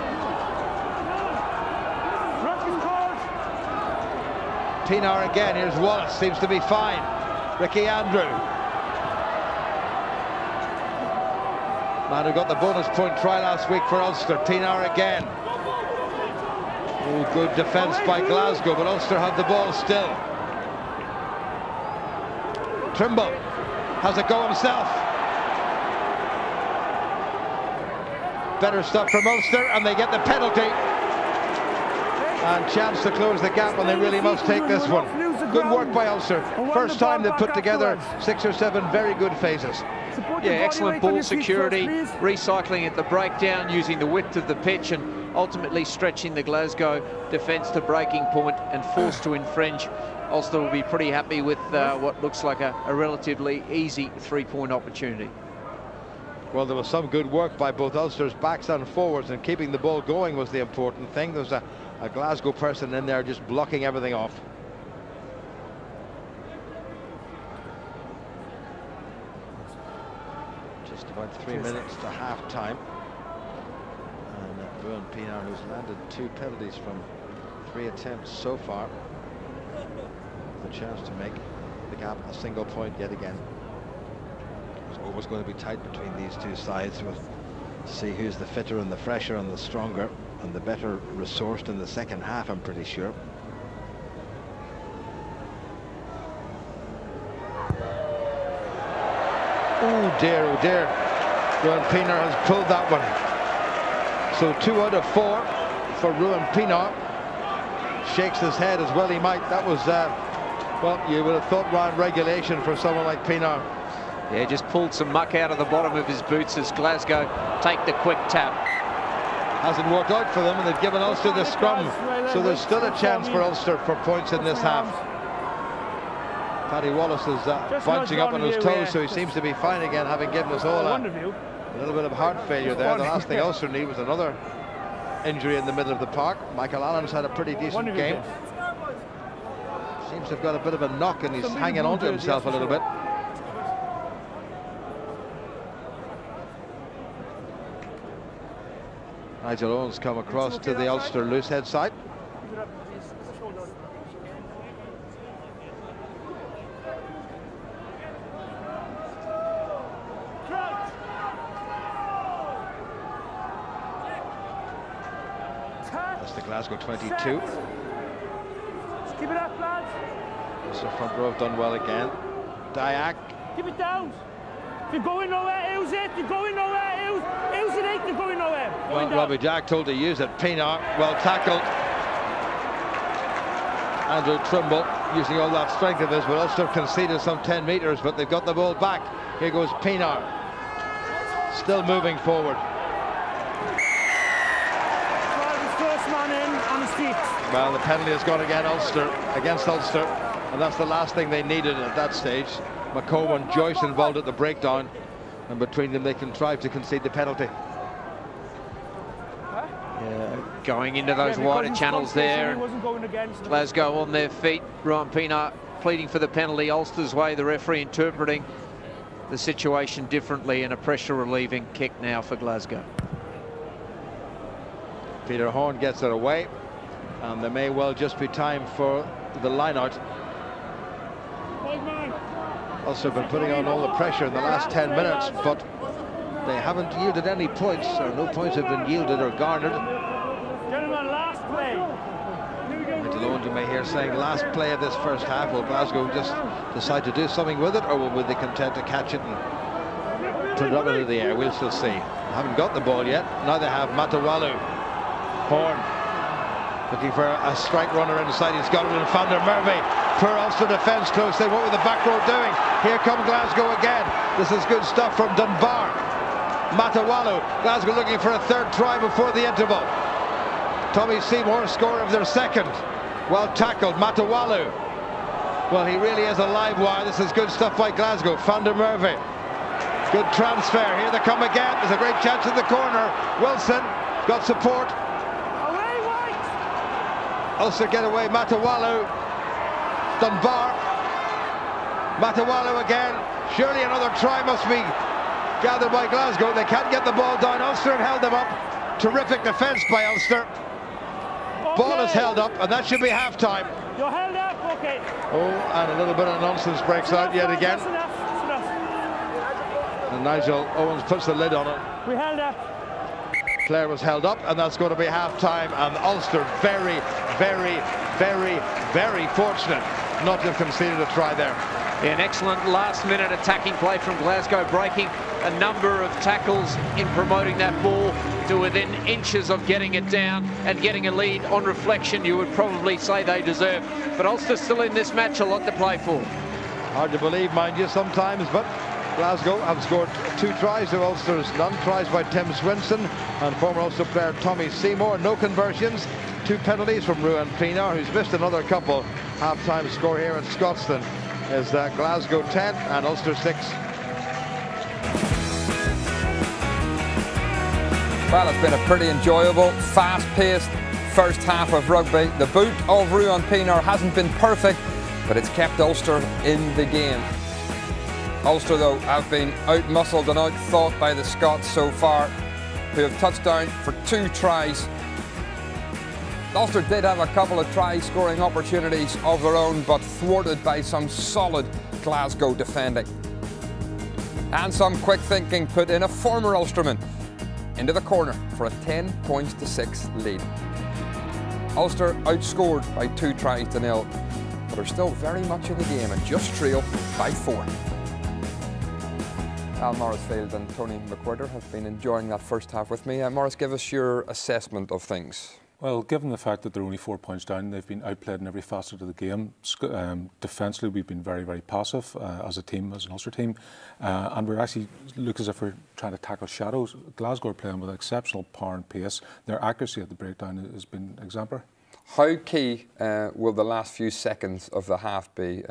Pienaar again. Here's Wallace. Seems to be fine. Ricky Andrew. Man who got the bonus point try last week for Ulster. Pienaar again. Oh, good defence by Glasgow, but Ulster have the ball still. Trimble has a go himself. Better stuff from Ulster, and they get the penalty. And chance to close the gap, and they really must take this one. Good work by Ulster. First time they've put together 6 or 7 very good phases. Yeah, excellent ball security, recycling at the breakdown, using the width of the pitch, and ultimately stretching the Glasgow defence to breaking point and forced to infringe. Ulster will be pretty happy with what looks like a relatively easy 3-point opportunity. Well, there was some good work by both Ulster's backs and forwards, and keeping the ball going was the important thing. There's a Glasgow person in there just blocking everything off. Just about 3 minutes to half-time. And Ruan Pienaar, who's landed 2 penalties from 3 attempts so far, the chance to make the gap a single point yet again. It's always going to be tight between these two sides. We'll see who's the fitter and the fresher and the stronger and the better resourced in the second half, I'm pretty sure. Oh dear, oh dear. Ruan Pienaar has pulled that one. So 2 out of 4 for Ruan Pienaar. Shakes his head as well he might. That was, well, you would have thought round regulation for someone like Pienaar. Yeah, just pulled some muck out of the bottom of his boots as Glasgow take the quick tap. Hasn't worked out for them, and they've given Ulster the scrum. So there's still a chance for Ulster for points in this half. Paddy Wallace is bouncing up on his toes, so he seems to be fine again, having given us all a little bit of heart failure there. The last thing Ulster need was another injury in the middle of the park. Michael Allen's had a pretty decent game. Seems to have got a bit of a knock and he's hanging on to himself a little bit. Nigel Owens come across to the Ulster loose head side. That's the Glasgow 22. Keep it up, lads. So front row have done well again. Dyack. Keep it down. If you're going nowhere, use it. You're going nowhere, use it. You're going nowhere. Well, Robbie Jack told to use it. Pienaar, well tackled. Andrew Trimble using all that strength of his, but Ulster conceded some 10 metres, but they've got the ball back. Here goes Pienaar. Still moving forward. First man in on his feet. Well, the penalty has gone again, against Ulster, and that's the last thing they needed at that stage. McComb and Joyce involved at the breakdown, and between them they contrived to concede the penalty. Going into those wider channels there. Glasgow on their feet. Ruan Pienaar pleading for the penalty Ulster's way. The referee interpreting the situation differently, and a pressure relieving kick now for Glasgow. Peter Horne gets it away, and there may well just be time for the line-out. Ulster have been putting on all the pressure in the last 10 minutes, but they haven't yielded any points, or no points have been yielded or garnered. Gentlemen, last play. Nigel Owens, you may hear saying last play of this first half. Will Glasgow just decide to do something with it, or will they content to catch it and put it up into the air? We'll still see. They haven't got the ball yet. Now they have Matawalu. Horne looking for a strike runner inside. He's got it in Van der Merwe. Poor Ulster defence close. What were the back row doing? Here come Glasgow again. This is good stuff from Dunbar. Matawalu. Glasgow looking for a third try before the interval. Tommy Seymour, scorer of their second. Well tackled. Matawalu. Well, he really is a live wire. This is good stuff by Glasgow. Van der Merwe. Good transfer. Here they come again. There's a great chance in the corner. Wilson got support. Ulster get away. Matawalu. Dunbar. Matawalu again. Surely another try must be gathered by Glasgow. They can't get the ball down. Ulster have held them up. Terrific defence by Ulster. Okay. Ball is held up, and that should be half-time. You're held up, okay. Oh, and a little bit of nonsense breaks out yet again. That's enough. And Nigel Owens puts the lid on it. We held up. Clare was held up, and that's going to be half-time, and Ulster very, very, very, very fortunate not to have conceded a try there. An excellent last-minute attacking play from Glasgow, breaking a number of tackles in promoting that ball to within inches of getting it down and getting a lead. On reflection, you would probably say they deserve. But Ulster still in this match, a lot to play for. Hard to believe, mind you, sometimes, but Glasgow have scored 2 tries to Ulster's none. Tries by Tim Swinson and former Ulster player Tommy Seymour. No conversions. 2 penalties from Ruan Pienaar, who's missed another couple. Half-time score here in Scotstoun is Glasgow 10 and Ulster 6. Well, it's been a pretty enjoyable, fast-paced first half of rugby. The boot of Ruan Pienaar hasn't been perfect, but it's kept Ulster in the game. Ulster, though, have been out-muscled and out-thought by the Scots so far, who have touched down for 2 tries. Ulster did have a couple of try-scoring opportunities of their own, but thwarted by some solid Glasgow defending. And some quick thinking put in a former Ulsterman into the corner for a 10-6 lead. Ulster outscored by 2 tries to 0, but are still very much in the game and just trail by 4. Al Morrisfield and Tony McWhirter have been enjoying that first half with me. Morris, give us your assessment of things. Well, given the fact that they're only 4 points down, they've been outplayed in every facet of the game. Defensively, we've been very, very passive as a team, as an Ulster team. And we actually look as if we're trying to tackle shadows. Glasgow are playing with exceptional power and pace. Their accuracy at the breakdown has been exemplary. How key will the last few seconds of the half be?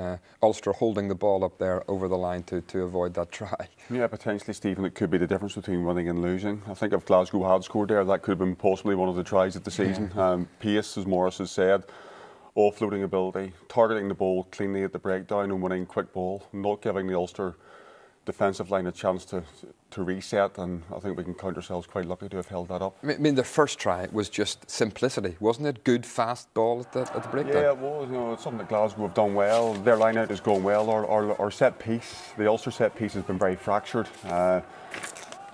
Ulster holding the ball up there over the line to avoid that try. Yeah, potentially, Stephen. It could be the difference between winning and losing. I think if Glasgow had scored there, that could have been possibly one of the tries of the season. Pace, as Morris has said, offloading ability, targeting the ball cleanly at the breakdown and winning quick ball, not giving the Ulster defensive line a chance to reset, and I think we can count ourselves quite lucky to have held that up. I mean, the first try was just simplicity, wasn't it? Good, fast ball at the breakdown. Yeah, it was. You know, it's something that Glasgow have done well. Their line out has gone well. Our set piece, the Ulster set piece, has been very fractured. And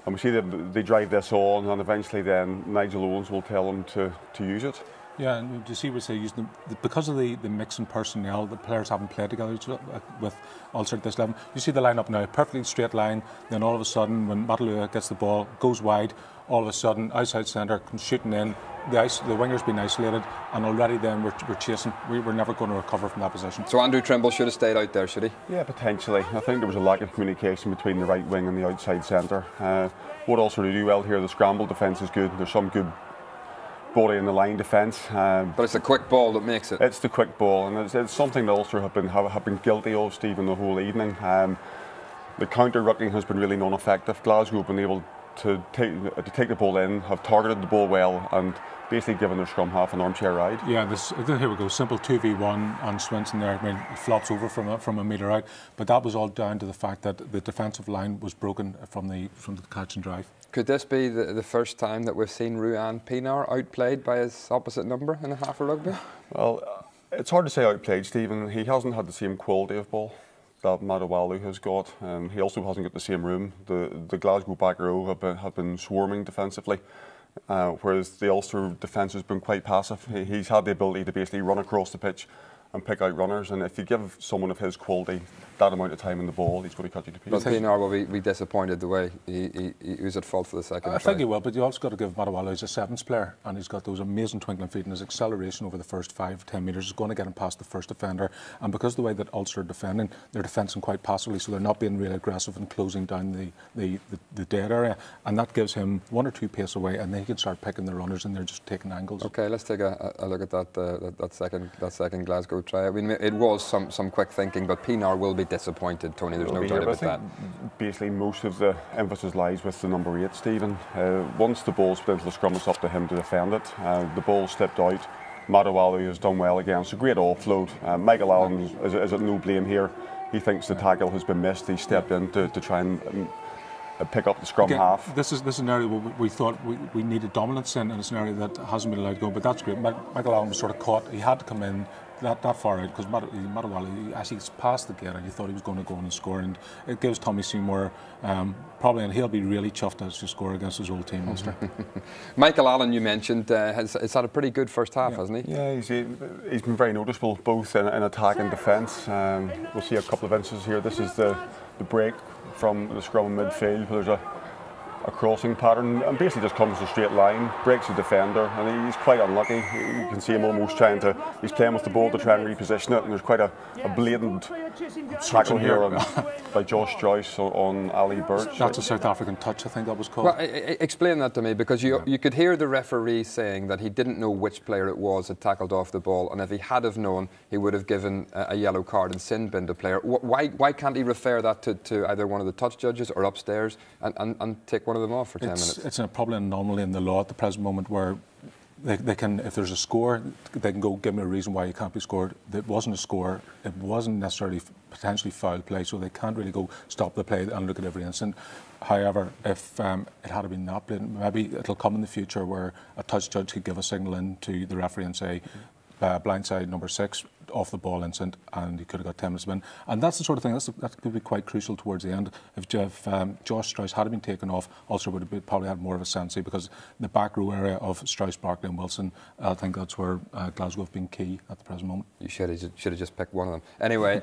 we see that they drive this on, and eventually then Nigel Owens will tell them to use it. Yeah, and you see what they use because of the mix in personnel, the players haven't played together with Ulster at this level. You see the line up now, perfectly straight line. Then all of a sudden, when Matalua gets the ball, goes wide. All of a sudden, outside centre comes shooting in. The winger's been isolated, and already then we're chasing. We're never going to recover from that position. So Andrew Trimble should have stayed out there, should he? Yeah, potentially. I think there was a lack of communication between the right wing and the outside centre. What Ulster do well here, the scramble defence is good. There's some good body in the line defence, but it's the quick ball that makes it. It's the quick ball, and it's something that Ulster have been guilty of, Stephen, the whole evening. The counter rucking has been really non-effective. Glasgow have been able to take the ball in, have targeted the ball well, and basically given their scrum half an armchair ride. Yeah, here we go, simple 2v1 on Swinson there. I mean, it flops over from a metre out, but that was all down to the fact that the defensive line was broken from the catch and drive. Could this be the first time that we've seen Ruan Pienaar outplayed by his opposite number in a half of rugby? Well, it's hard to say outplayed, Stephen. He hasn't had the same quality of ball that Matawalu has got. He also hasn't got the same room. The Glasgow back row have been swarming defensively, whereas the Ulster defence has been quite passive. He's had the ability to basically run across the pitch and pick out runners, and if you give someone of his quality that amount of time in the ball, he's going to cut you to pieces. But Pienaar will be disappointed the way he was at fault for the second try. I think he will, but you also got to give Matawalu, he's a sevens player, and he's got those amazing twinkling feet, and his acceleration over the first 5-10 metres is going to get him past the first defender. And because of the way that Ulster are defending, they're defending quite passively, so they're not being really aggressive and closing down the dead area, and that gives him 1 or 2 pace away, and then he can start picking the runners, and they're just taking angles. Okay, let's take a look at that second Glasgow try. I mean, it was some quick thinking, but Pienaar will be disappointed, Tony. There's no doubt about that. Basically, most of the emphasis lies with the number 8, Stephen. Once the ball's put into the scrum, it's up to him to defend it. The ball slipped out. Matawalu has done well again. It's a great offload. Michael Allen is at no blame here. He thinks the tackle has been missed. He stepped in to try and pick up the scrum half. This is an area where we thought we needed dominance in, and it's an area that hasn't been allowed to go, but that's great. Michael Allen was sort of caught. He had to come in that far out because Matawalu actually passed the gate and you thought he was going to go in and score, and it gives Tommy Seymour probably, and he'll be really chuffed to score against his old team, Ulster. Michael Allen, you mentioned, has had a pretty good first half, hasn't he? Yeah, he's been very noticeable both in attack and defence. We'll see a couple of instances here. This is the break from the scrum in midfield. There's a crossing pattern and basically just comes a straight line, breaks the defender, and he's quite unlucky. You can see him almost he's playing with the ball to try and reposition it, and there's quite a blatant tackle here by Josh Joyce on Ali Birch. That's a South African touch, I think that was called. Well, explain that to me, because you could hear the referee saying that he didn't know which player it was that tackled off the ball, and if he had have known, he would have given a yellow card and sin binned the player. Why can't he refer that to either one of the touch judges or upstairs and take one of them off for 10 minutes? It's probably an anomaly in the law at the present moment where they can, if there's a score, they can go give me a reason why it can't be scored. It wasn't a score, it wasn't necessarily potentially foul play, so they can't really go stop the play and look at every instant. However, if it had been that blatant, maybe it'll come in the future where a touch judge could give a signal in to the referee and say, blindside number 6, off the ball instant, and he could have got 10 minutes of in. And that's the sort of thing that could be quite crucial towards the end. If Josh Strauss had been taken off, Ulster would have probably had more of a sensei, because the back row area of Strauss, Barkley and Wilson, I think that's where Glasgow have been key at the present moment. You should have just picked one of them. Anyway,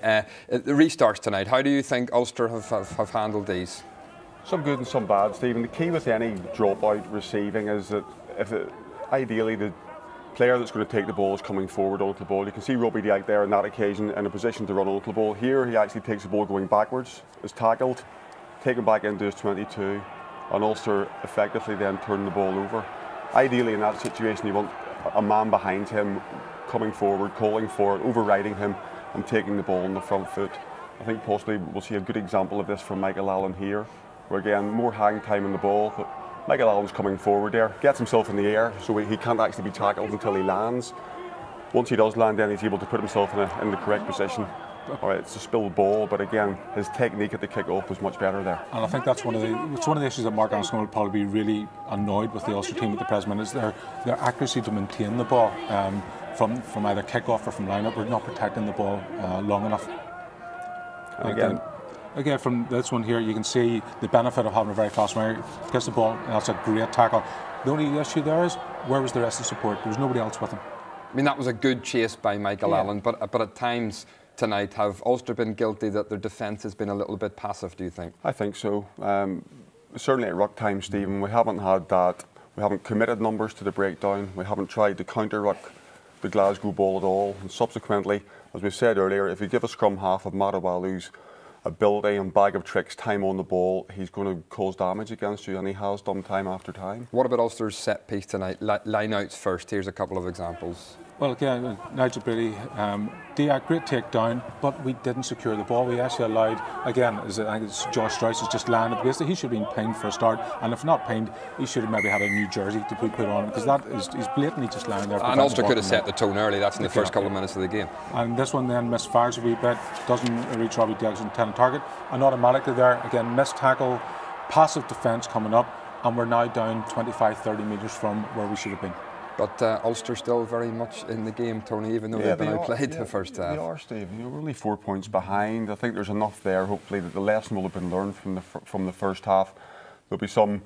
the restarts tonight, how do you think Ulster have handled these? Some good and some bad, Stephen. The key with any dropout receiving is that ideally the player that's going to take the ball is coming forward onto the ball. You can see Robbie Dyke there on that occasion in a position to run onto the ball. Here he actually takes the ball going backwards, is tackled, taken back into his 22, and Ulster effectively then turn the ball over. Ideally in that situation you want a man behind him coming forward, calling for it, overriding him and taking the ball on the front foot. I think possibly we'll see a good example of this from Michael Allen here, where again, more hang time on the ball, but Michael Allen's coming forward there, gets himself in the air, so he can't actually be tackled until he lands. Once he does land, then he's able to put himself in the correct position. All right, it's a spilled ball, but again, his technique at the kick-off was much better there. And I think that's one of the issues that Mark Armstrong will probably be really annoyed with the Ulster team at the present minute, is their accuracy to maintain the ball from either kick-off or from line-up. We're not protecting the ball long enough. And again, from this one here, you can see the benefit of having a very fast winger. Gets the ball, and that's a great tackle. The only issue there is, where was the rest of the support? There was nobody else with him. I mean, that was a good chase by Michael Allen, but at times tonight, have Ulster been guilty that their defence has been a little bit passive, do you think? I think so. Certainly at ruck time, Stephen, we haven't had that. We haven't committed numbers to the breakdown. We haven't tried to counter-ruck the Glasgow ball at all. And subsequently, as we said earlier, if you give a scrum half of Matawalu's ability and bag of tricks, time on the ball, he's going to cause damage against you, and he has done time after time. What about Ulster's set piece tonight? Line-outs first. Here's a couple of examples. Well, again, Nigel Brady, great takedown, but we didn't secure the ball. We actually allowed, again, I think it's Josh Strauss has just landed. Basically, he should have been pinned for a start, and if not pinned, he should have maybe had a new jersey to put on, because that is he's blatantly just lying there. And Ulster could have set the tone early. That's in the first couple of minutes of the game. And this one then misfires a wee bit, doesn't reach Robbie Diggs' intended target, and automatically there, again, missed tackle, passive defence coming up, and we're now down 25-30 metres from where we should have been. But Ulster still very much in the game, Tony, even though they've been outplayed the first half. They are, Steve. We're only 4 points behind. I think there's enough there, hopefully, that the lesson will have been learned from the first half. There'll be some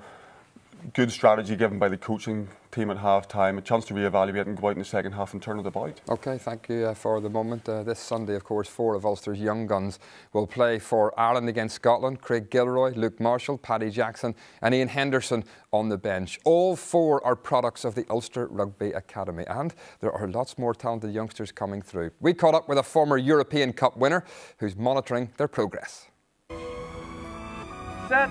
good strategy given by the coaching team at half-time, a chance to re-evaluate and go out in the second half and turn it about. OK, thank you for the moment. This Sunday, of course, 4 of Ulster's young guns will play for Ireland against Scotland. Craig Gilroy, Luke Marshall, Paddy Jackson and Ian Henderson on the bench. All 4 are products of the Ulster Rugby Academy, and there are lots more talented youngsters coming through. We caught up with a former European Cup winner who's monitoring their progress. Set.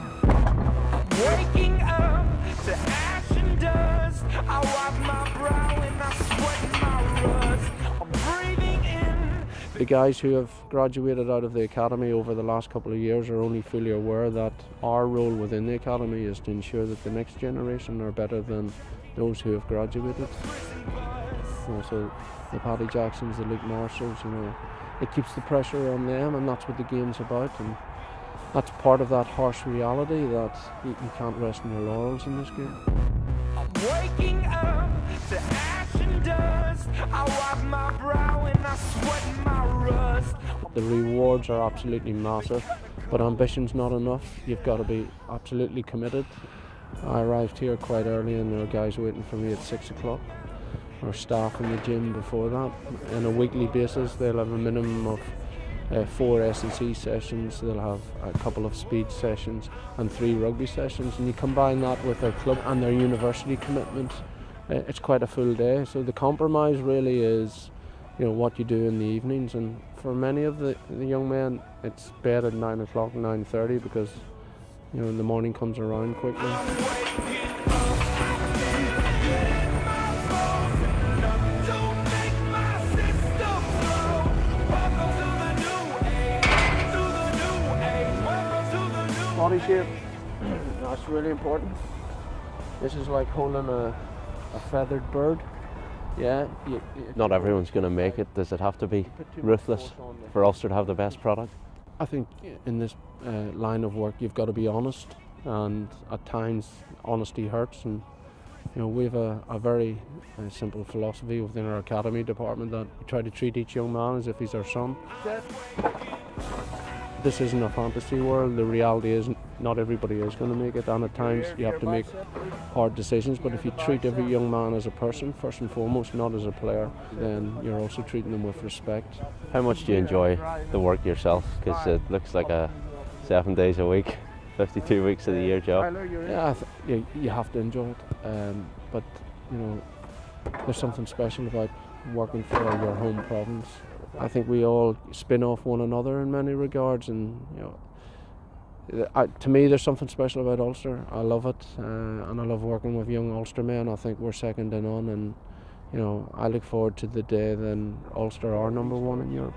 Waking up to ash and dust. I wipe my brow and I sweat my rust. I'm breathing in. The guys who have graduated out of the academy over the last couple of years are only fully aware that our role within the academy is to ensure that the next generation are better than those who have graduated. So the Paddy Jacksons, the Luke Marshalls, it keeps the pressure on them, and that's what the game's about. And that's part of that harsh reality that you can't rest on your laurels in this game. I'm waking up to ash and dust. I wipe my brow and I sweat my rust. The rewards are absolutely massive, but ambition's not enough. You've got to be absolutely committed. I arrived here quite early and there were guys waiting for me at 6 o'clock. Or staff in the gym before that. On a weekly basis, they'll have a minimum of 4 S&C sessions, they'll have a couple of speed sessions and 3 rugby sessions, and you combine that with their club and their university commitment, it's quite a full day. So the compromise really is what you do in the evenings, and for many of the young men it's bed at 9 o'clock, 9:30, because the morning comes around quickly. Body shape, that's really important. This is like holding a feathered bird. Yeah. Not everyone's going to make it. Does it have to be ruthless for Ulster to have the best product? I think in this line of work you've got to be honest, and at times honesty hurts. And we have a very simple philosophy within our academy department that we try to treat each young man as if he's our son. This isn't a fantasy world. The reality is not everybody is going to make it, and at times you have to make hard decisions, but if you treat every young man as a person first and foremost, not as a player, then you're also treating them with respect. How much do you enjoy the work yourself? Because it looks like a 7 days a week, 52 weeks of the year job. Yeah, you have to enjoy it, but there's something special about working for your home province. I think we all spin off one another in many regards, and to me there's something special about Ulster. I love it, and I love working with young Ulster men. I think we're second to none, and you know, I look forward to the day then Ulster are #1 in Europe.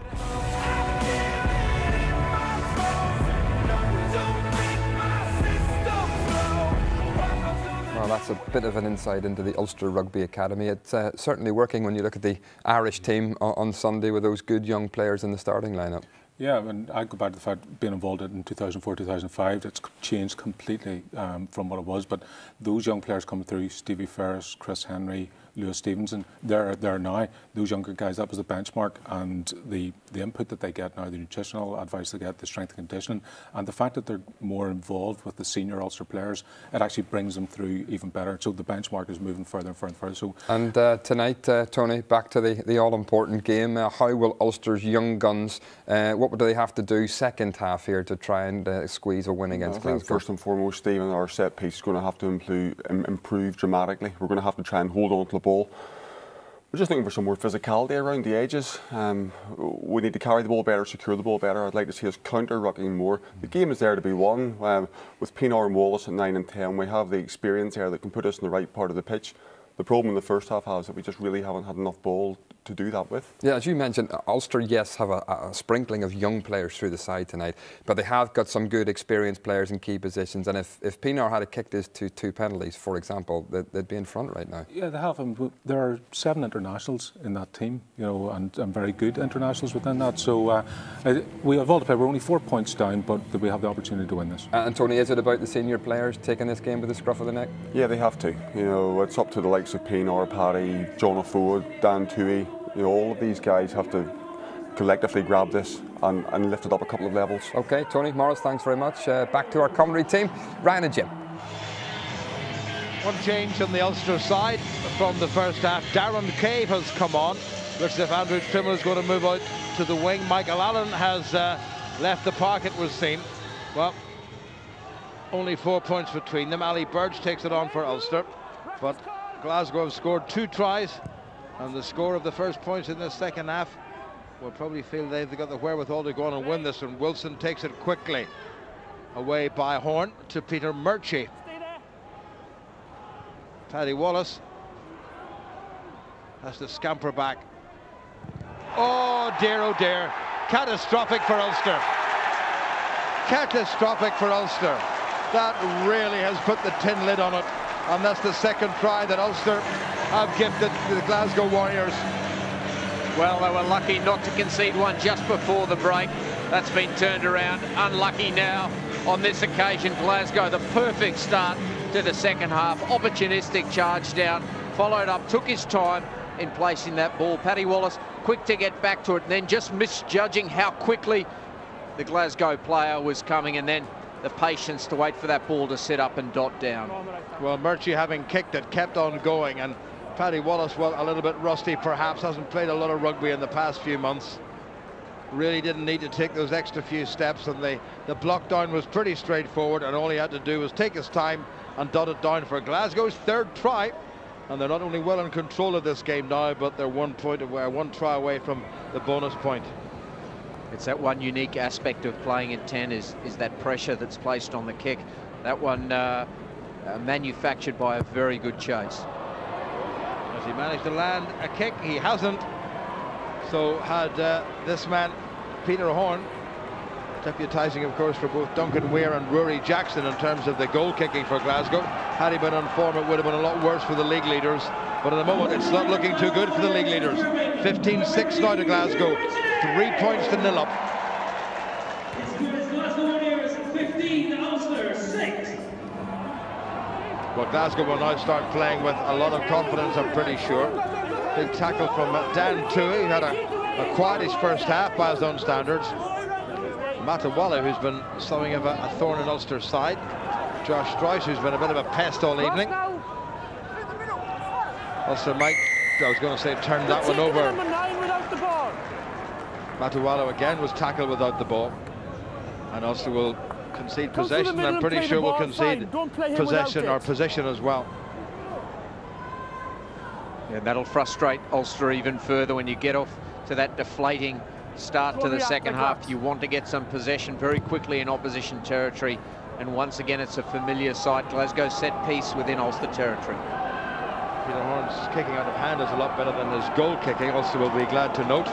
Well, that's a bit of an insight into the Ulster Rugby Academy. It's certainly working when you look at the Irish team on Sunday with those good young players in the starting lineup. Yeah, and I go back to the fact being involved in 2004-2005, it's changed completely from what it was. But those young players coming through, Stevie Ferris, Chris Henry, Lewis Stevenson, they're there now. Those younger guys, that was the benchmark, and the input that they get now, the nutritional advice they get, the strength and conditioning, and the fact that they're more involved with the senior Ulster players, it actually brings them through even better. So the benchmark is moving further and further and further. So and tonight, Tony, back to the all-important game. How will Ulster's young guns, what do they have to do second half here to try and squeeze a win against Glasgow? I think first and foremost, Stephen, our set piece is going to have to improve dramatically. We're going to have to try and hold on to the ball. We're just looking for some more physicality around the edges. We need to carry the ball better, secure the ball better. I'd like to see us counter-rucking more. The game is there to be won. With Pienaar and Wallace at 9 and 10, we have the experience there that can put us in the right part of the pitch. The problem in the first half is that we just really haven't had enough ball to do that with. Yeah, as you mentioned, Ulster, yes, have a sprinkling of young players through the side tonight, but they have got some good experienced players in key positions, and if Pienaar had kicked this to 2 penalties, for example, they'd be in front right now. Yeah, they have. There are 7 internationals in that team, you know, and very good internationals within that. So we have all to play. We're only 4 points down, but we have the opportunity to win this. And Tony, is it about the senior players taking this game by the scruff of the neck? Yeah, they have to. You know, it's up to the likes of Pienaar, Paddy, John O'Ford, Dan Toohey. You know, all of these guys have to collectively grab this and lift it up a couple of levels. OK, Tony, Morris, thanks very much. Back to our commentary team, Ryan and Jim. One change on the Ulster side from the first half. Darren Cave has come on. Looks as if Andrew Trimble is going to move out to the wing. Michael Allen has left the park, it was seen. Well, only 4 points between them. Ali Burge takes it on for Ulster, but Glasgow have scored 2 tries. And the score of the first points in the second half will probably feel they've got the wherewithal to go on and win this. And Wilson takes it quickly away by Horn to Peter Murchie. Paddy Wallace has to scamper back. Oh dear, catastrophic for Ulster. Catastrophic for Ulster. That really has put the tin lid on it. And that's the second try that Ulster have gifted the Glasgow Warriors. Well, they were lucky not to concede one just before the break. That's been turned around. Unlucky now on this occasion. Glasgow, the perfect start to the second half. Opportunistic charge down, followed up, took his time in placing that ball. Paddy Wallace quick to get back to it, and then just misjudging how quickly the Glasgow player was coming, and then the patience to wait for that ball to sit up and dot down. Well, Murchie, having kicked it, kept on going, and Paddy Wallace, well, a little bit rusty perhaps, hasn't played a lot of rugby in the past few months. Really didn't need to take those extra few steps, and the block down was pretty straightforward, and all he had to do was take his time and dot it down for Glasgow's third try. And they're not only well in control of this game now, but they're 1 point away, 1 try away from the bonus point. It's that one unique aspect of playing in 10 is that pressure that's placed on the kick. That one manufactured by a very good chase. Has he managed to land a kick? He hasn't. So had this man, Peter Horn, deputising of course for both Duncan Weir and Rory Jackson in terms of the goal kicking for Glasgow. Had he been on form, it would have been a lot worse for the league leaders. But at the moment, it's not looking too good for the league leaders. 15-6 now to Glasgow. 3 points to 0 up. Well, Glasgow will now start playing with a lot of confidence, I'm pretty sure. Big tackle from Dan Toohey, who had a quietish first half by his own standards. Matawala, who's been something of a thorn in Ulster's side. Josh Stryce, who's been a bit of a pest all evening. Ulster might, I was going to say, turn that one over. Matawala again was tackled without the ball. And Ulster will concede possession. I'm pretty sure we'll concede possession or position as well. Yeah, that'll frustrate Ulster even further when you get off to that deflating start to the second half. You want to get some possession very quickly in opposition territory. And once again, it's a familiar sight. Glasgow set piece within Ulster territory. Peter Horn's kicking out of hand is a lot better than his goal kicking, also will be glad to note.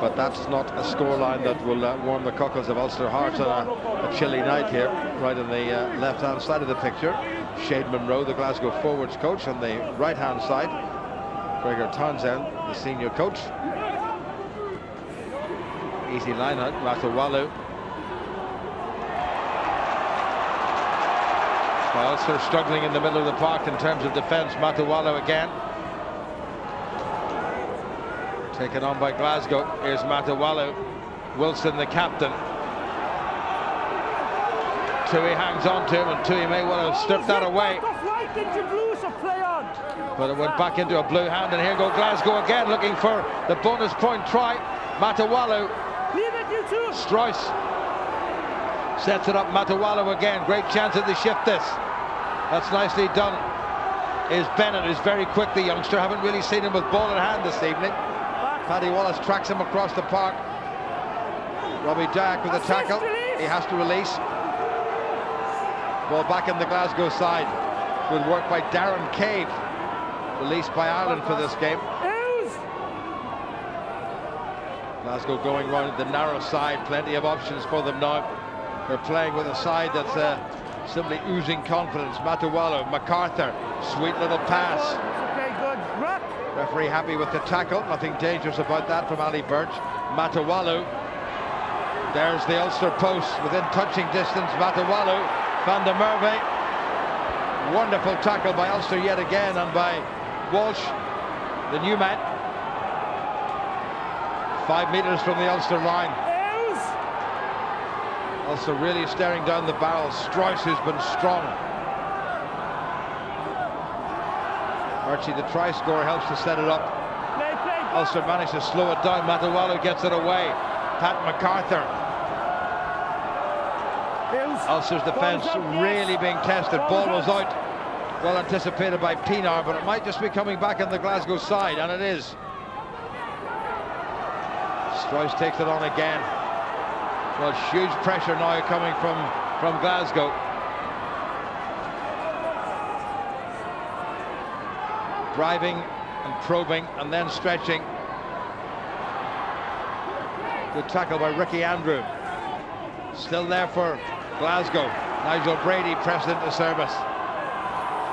But that's not a scoreline that will warm the cockles of Ulster hearts on a chilly night here. Right on the left-hand side of the picture, Shane Monroe, the Glasgow forwards coach. On the right-hand side, Gregor Townsend, the senior coach. Easy line out, Matawalu. Ulster struggling in the middle of the park in terms of defence. Matawalu again. Taken on by Glasgow. Here's Matawalu. Wilson, the captain. Tui hangs on to him, and Tui may well have stripped that away. But it went back into a blue hand, and here go Glasgow again, looking for the bonus point try. Matawalu. Struis sets it up. Matawalu again. Great chance at the shift this. That's nicely done. Is Bennett, who's very quick, the youngster. Haven't really seen him with ball in hand this evening. Paddy Wallace tracks him across the park. Robbie Dyack with a tackle. He has to release. Ball back in the Glasgow side. Good work by Darren Cave. Released by Ireland for this game. Glasgow going round the narrow side. Plenty of options for them now. They're playing with a side that's simply oozing confidence. Matawalu, MacArthur, sweet little pass. Okay, good. Referee happy with the tackle. Nothing dangerous about that from Ali Birch. Matawalu. There's the Ulster post within touching distance. Matawalu, Van der Merwe. Wonderful tackle by Ulster yet again, and by Walsh, the new man. 5 metres from the Ulster line. Ulster really staring down the barrel. Struis, who's been strong. Archie, the try scorer, helps to set it up. Ulster managed to slow it down. Matawalu gets it away. Pat MacArthur. Ulster's defence really being tested. Ball was out. Well anticipated by Pienaar, but it might just be coming back on the Glasgow side, and it is. Struis takes it on again. Well, huge pressure now coming from Glasgow. Driving and probing and then stretching. Good tackle by Ricky Andrew. Still there for Glasgow. Nigel Brady pressed into service.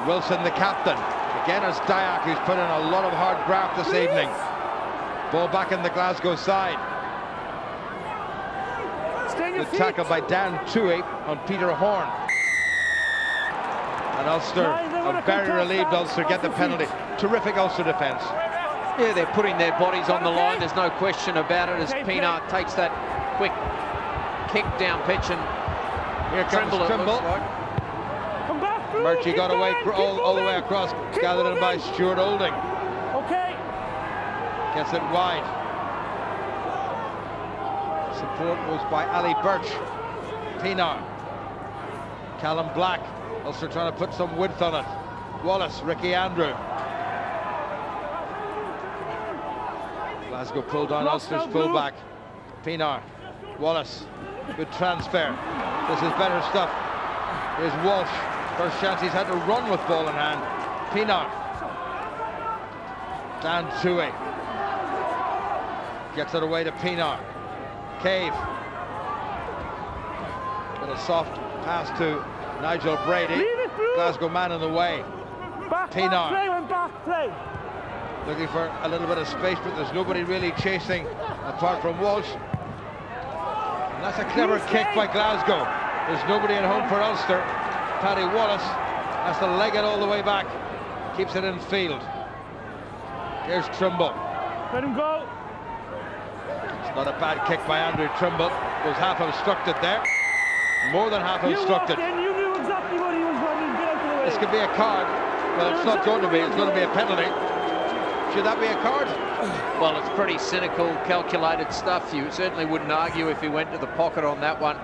Wilson, the captain. Again, it's Dyack, who's put in a lot of hard graft this evening. Ball back in the Glasgow side. Good tackle by Dan Tui on Peter Horn. And Ulster, a very relieved Ulster, get the penalty. Terrific Ulster defence. Yeah, they're putting their bodies on the line. There's no question about it as Pienaar takes that quick kick down pitch, and here comes Trimble. Murchie got away all the way across, gathered in by Stuart Olding. Okay. Gets it wide. Support was by Ali Birch. Pienaar. Callum Black. Ulster trying to put some width on it. Wallace, Ricky Andrew. Glasgow pulled on Ulster's fullback. Pienaar. Wallace. Good transfer. This is better stuff. Here's Walsh. First chance he's had to run with ball in hand. Pienaar. Dan Tui. Gets it away to Pienaar. Cave. With a soft pass to Nigel Brady. Glasgow man in the way. Pienaar. Looking for a little bit of space, but there's nobody really chasing apart from Walsh. And that's a clever kick by Glasgow. There's nobody at home for Ulster. Paddy Wallace has to leg it all the way back. Keeps it in field. Here's Trimble. Let him go. It's not a bad kick by Andrew Trimble. Was half obstructed there. More than half obstructed. You knew exactly what he was running. This could be a card. Well, it's not going to be. It's going to be a penalty. Should that be a card? Well, it's pretty cynical, calculated stuff. You certainly wouldn't argue if he went to the pocket on that one.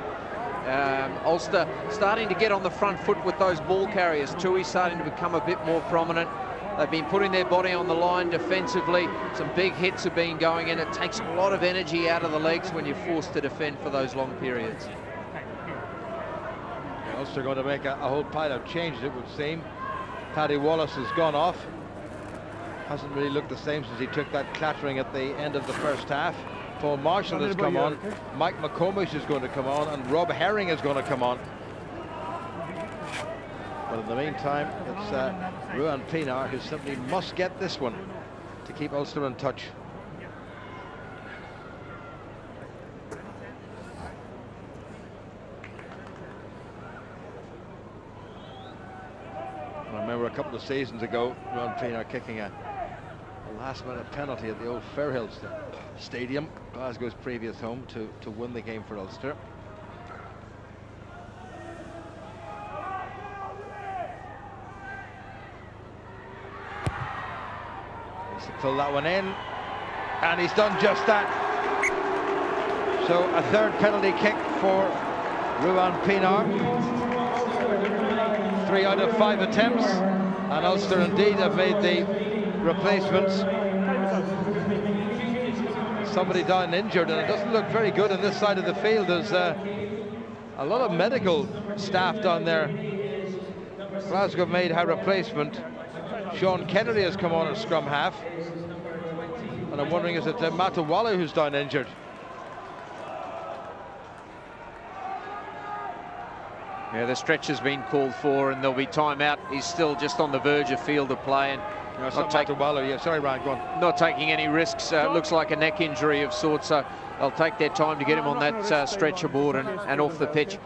Ulster starting to get on the front foot with those ball carriers. Tui starting to become a bit more prominent. They've been putting their body on the line defensively. Some big hits have been going in. It takes a lot of energy out of the legs when you're forced to defend for those long periods. Ulster going to make a whole pile of changes, it would seem. Paddy Wallace has gone off. Hasn't really looked the same since he took that clattering at the end of the first half. Paul Marshall has come on. Mike McComish is going to come on, and Rob Herring is going to come on. But in the meantime, it's Ruan Pienaar who simply must get this one to keep Ulster in touch. I remember a couple of seasons ago, Ruan Pienaar kicking a last-minute penalty at the old Fairhill Stadium, Glasgow's previous home, to win the game for Ulster. He's to pull that one in, and he's done just that. So a third penalty kick for Ruan Pienaar. 3 out of 5 attempts, and Ulster indeed have made the replacements. Somebody down injured, and it doesn't look very good on this side of the field. There's a lot of medical staff down there. Glasgow made her replacement. Sean Kennedy has come on at scrum half, and I'm wondering, is it Matawala who's down injured? Yeah, the stretch has been called for, and there'll be time out. He's still just on the verge of field of play, and sorry, Ryan, go on. Not taking any risks. Looks like a neck injury of sorts, so they'll take their time to get him on that stretcher board and off the pitch.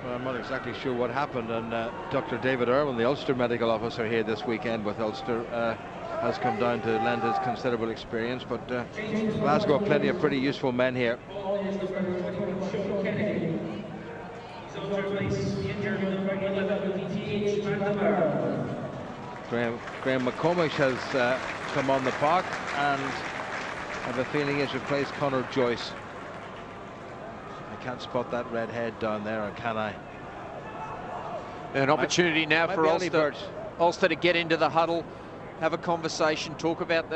Well, I'm not exactly sure what happened, and Dr. David Irwin, the Ulster medical officer here this weekend with Ulster, has come down to lend his considerable experience, but Glasgow have plenty of pretty useful men here. Graham McComish has come on the park, and I have a feeling he's replaced Conor Joyce. I can't spot that red head down there, or can I? An opportunity now for Ulster to get into the huddle, have a conversation, talk about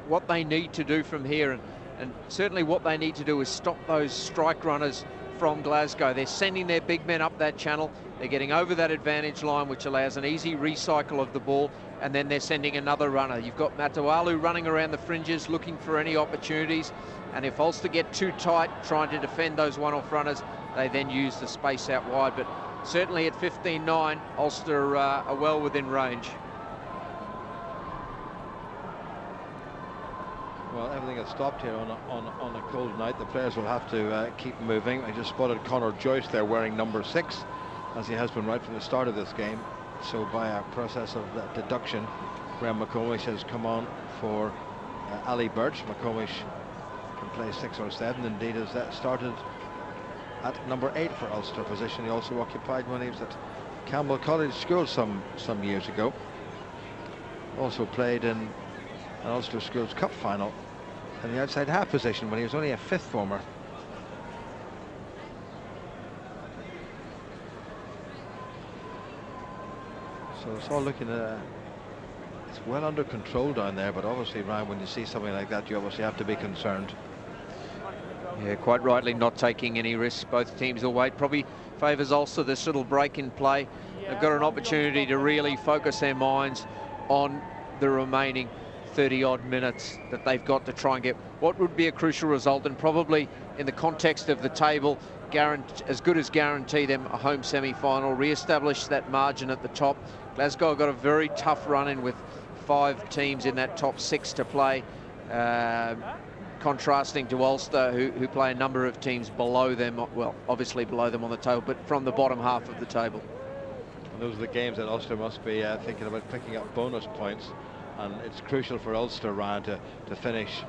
what they need to do from here, and certainly what they need to do is stop those strike runners from Glasgow. They're sending their big men up that channel. They're getting over that advantage line, which allows an easy recycle of the ball, and then they're sending another runner. You've got Matawalu running around the fringes looking for any opportunities, and if Ulster get too tight trying to defend those one-off runners, they then use the space out wide. But certainly at 15-9, Ulster are well within range. Well, everything has stopped here on a cold night. The players will have to keep moving. I just spotted Conor Joyce there wearing number 6, as he has been right from the start of this game. So by a process of deduction, Graham McComish has come on for Ali Birch. McComish can play 6 or 7. Indeed, has started at number 8 for Ulster, position he also occupied when he was at Campbell College School some years ago. Also played in an Ulster Schools Cup final in the outside half position when he was only a 5th former. So it's all looking it's well under control down there, but obviously, Ryan, when you see something like that, you obviously have to be concerned. Yeah, quite rightly not taking any risks. Both teams will wait. Probably favours Ulster this little break in play. They've got an opportunity to really focus their minds on the remaining 30-odd minutes that they've got to try and get what would be a crucial result, and probably in the context of the table, as good as guarantee them a home semi-final, re-establish that margin at the top. Glasgow have got a very tough run in with 5 teams in that top 6 to play, contrasting to Ulster, who play a number of teams below them, well, obviously below them on the table, but from the bottom half of the table. And those are the games that Ulster must be thinking about picking up bonus points. And it's crucial for Ulster, Ryan, to finish,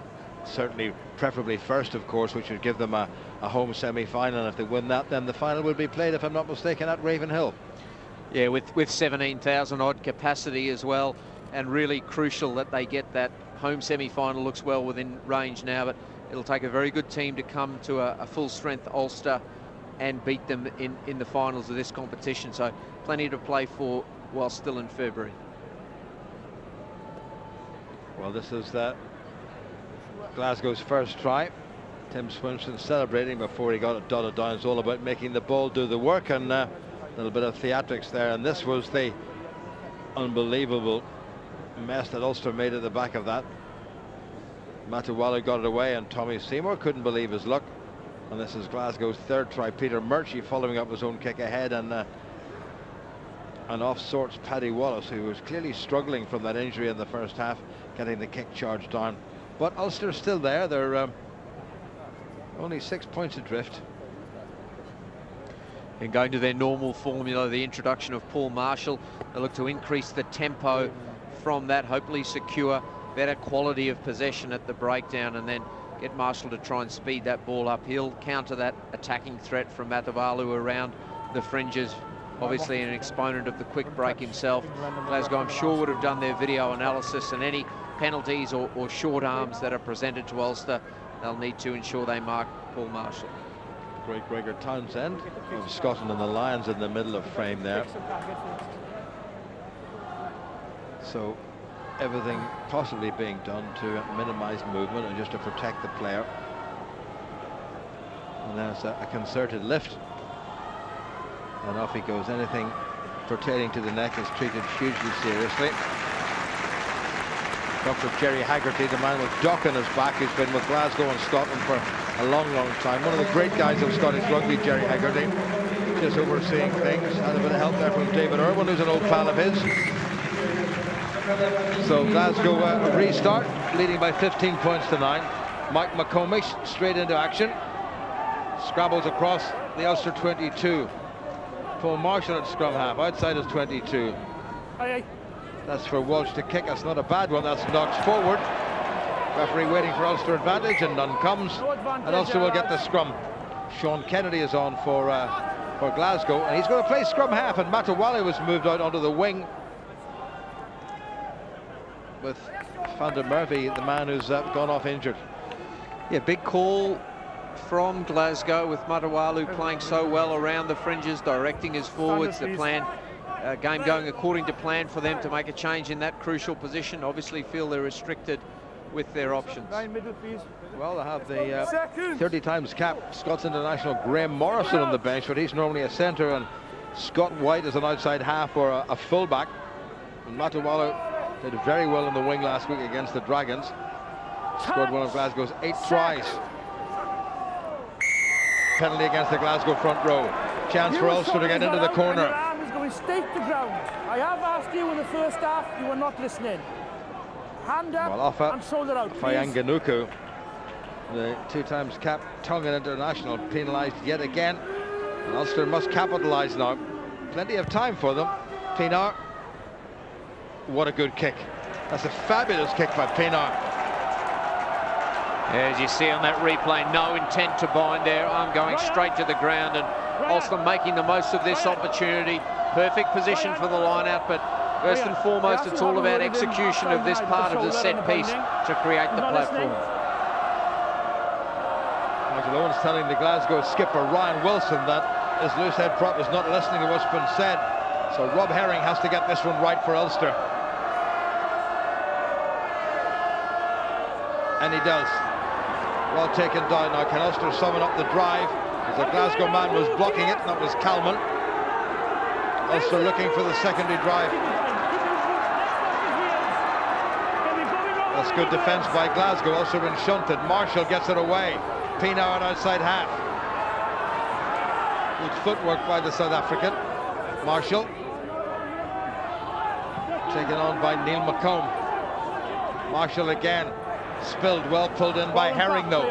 certainly preferably first, of course, which would give them a home semi-final. And if they win that, then the final will be played, if I'm not mistaken, at Ravenhill. Yeah, with 17,000 odd capacity as well, and really crucial that they get that home semi-final. Looks well within range now, but it'll take a very good team to come to a full-strength Ulster and beat them in the finals of this competition. So plenty to play for while still in February. Well, this is Glasgow's first try. Tim Swinson celebrating before he got it dotted down. It's all about making the ball do the work, and little bit of theatrics there, and this was the unbelievable mess that Ulster made at the back of that. Matawalu got it away, and Tommy Seymour couldn't believe his luck. And this is Glasgow's third try. Peter Murchie following up his own kick ahead, and off sorts Paddy Wallace, who was clearly struggling from that injury in the first half, getting the kick charge down. But Ulster's still there. They're only 6 points adrift. And going to their normal formula, the introduction of Paul Marshall, they look to increase the tempo from that, hopefully secure better quality of possession at the breakdown, and then get Marshall to try and speed that ball up. He'll counter that attacking threat from Matawalu around the fringes. Obviously an exponent of the quick break himself. Glasgow, I'm sure, would have done their video analysis, and any penalties or short arms that are presented to Ulster, they'll need to ensure they mark Paul Marshall. Great Gregor Townsend of Scotland, and the Lions in the middle of frame there. So everything possibly being done to minimize movement and just to protect the player. And there's a concerted lift, and off he goes. Anything pertaining to the neck is treated hugely seriously. Dr. Jerry Haggerty, the man with Dock on his back, who's been with Glasgow and Scotland for a long time. One of the great guys of Scottish rugby, Jerry Haggerty, just overseeing things. Had a bit of help there from David Irwin, who's an old pal of his. So Glasgow restart, leading by 15 points to 9. Mike McComish straight into action. Scrabbles across the Ulster 22. Paul Marshall at scrum half, outside his 22. That's for Walsh to kick. That's not a bad one. That's knocked forward. Referee waiting for Ulster advantage, and none comes. And Ulster will get the scrum. Sean Kennedy is on for Glasgow, and he's going to play scrum half. And Matawalu was moved out onto the wing with Van der Murphy, the man who's gone off injured. Yeah, big call from Glasgow with Matawalu playing so well around the fringes, directing his forwards. The plan, game going according to plan for them to make a change in that crucial position. Obviously feel they're restricted with their options. Well, they have the 30 times capped Scots international Graham Morrison on the bench, but he's normally a centre, and Scott White is an outside half or a fullback. And Matawalu did very well in the wing last week against the Dragons. Scored one of Glasgow's 8 tries. Penalty against the Glasgow front row. Chance for Ulster to get into the corner. Your arm is going straight to ground. I have asked you in the first half, you were not listening. Hand up and shoulder out, please. Fayanganuku, the 2 times capped Tongan international, penalised yet again. And Ulster must capitalise now. Plenty of time for them. Pienaar. What a good kick. That's a fabulous kick by Pienaar. As you see on that replay, no intent to bind there. Arm going straight to the ground, and Ulster making the most of this opportunity. Perfect position for the line out, but first and foremost, it's all about execution of this part of the set piece to create the platform. Michael Owens telling the Glasgow skipper Ryan Wilson that his loose head prop is not listening to what's been said. So Rob Herring has to get this one right for Ulster. And he does. Well taken down now. Can Ulster summon up the drive? As the Glasgow man was blocking it, and that was Kalman. Ulster looking for the secondary drive. That's good defence by Glasgow. Ulster been shunted. Marshall gets it away. Pienaar on outside half. Good footwork by the South African. Marshall. Taken on by Neil McComb. Marshall again. Spilled, well pulled in by Herring though.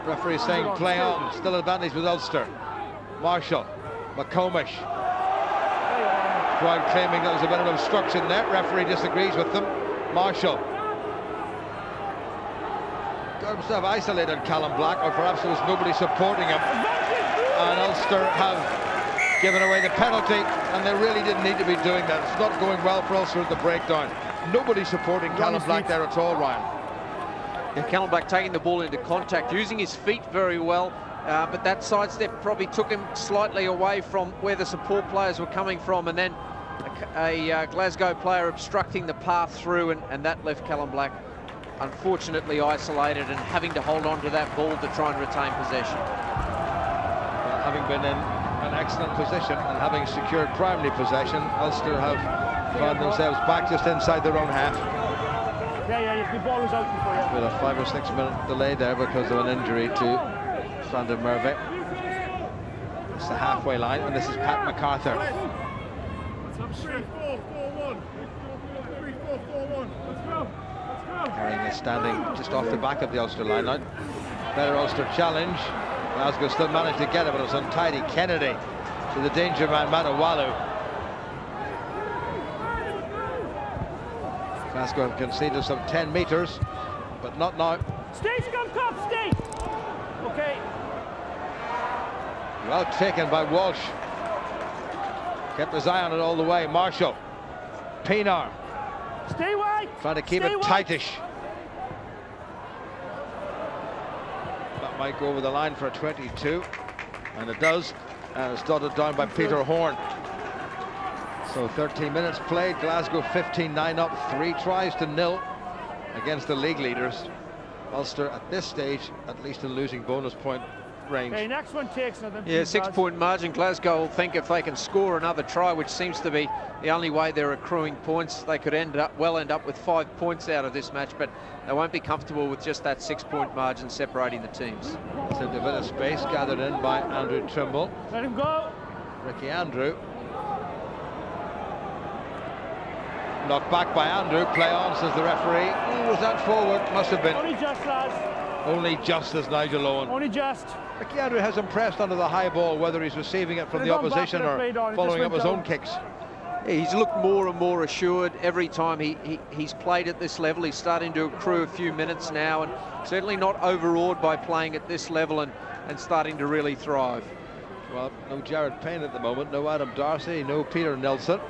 Referee saying play on. Still advantage with Ulster. Marshall. McComish. Crowd claiming that was a bit of obstruction there. Referee disagrees with them. Marshall. Got himself isolated, Callum Black, or perhaps there was nobody supporting him. And Ulster have given away the penalty, and they really didn't need to be doing that. It's not going well for Ulster at the breakdown. Nobody supporting Callum Black there at all, Ryan. Yeah, Callum Black taking the ball into contact, using his feet very well, but that sidestep probably took him slightly away from where the support players were coming from, and then a Glasgow player obstructing the path through, and that left Callum Black unfortunately isolated and having to hold on to that ball to try and retain possession. Having been in an excellent position, and having secured primary possession, Ulster have found themselves back just inside their own half. Yeah, the ball was out before you. With a 5 or 6 minute delay there because of an injury to Sander Merve. It's the halfway line, and this is Pat MacArthur. 3-4-4-1. 3-4-4-1. Let's go. Herring is standing just off the back of the Ulster line now. Better Ulster challenge. Glasgow still managed to get it, but it was untidy. Kennedy to the danger man, Matawalu. Glasgow have conceded some 10 metres, but not now. Stage come top, stage! Okay. Well taken by Walsh. Kept his eye on it all the way. Marshall. Pienaar. Stay wide. Trying to keep it tightish. That might go over the line for a 22. And it does. And it's dotted down by Peter Horne. So 13 minutes played. Glasgow 15-9 up. 3 tries to 0 against the league leaders. Ulster at this stage, at least in losing bonus point range. Okay, next one takes another. Yeah, 6-point margin. Glasgow will think if they can score another try, which seems to be the only way they're accruing points, they could end up with 5 points out of this match, but they won't be comfortable with just that 6-point margin separating the teams. It's a bit of space gathered in by Andrew Trimble. Let him go. Ricky Andrew. Knocked back by Andrew. Play on, says the referee. Ooh, was that forward? Must have been. Only just, lads. Only just, as Nigel Owen. Only just. Ricky Andrew has impressed under the high ball, whether he's receiving it from the opposition or following up his own kicks. Yeah, he's looked more and more assured every time he's played at this level. He's starting to accrue a few minutes now, and certainly not overawed by playing at this level and starting to really thrive. Well, no Jared Payne at the moment, no Adam Darcy, no Peter Nelson.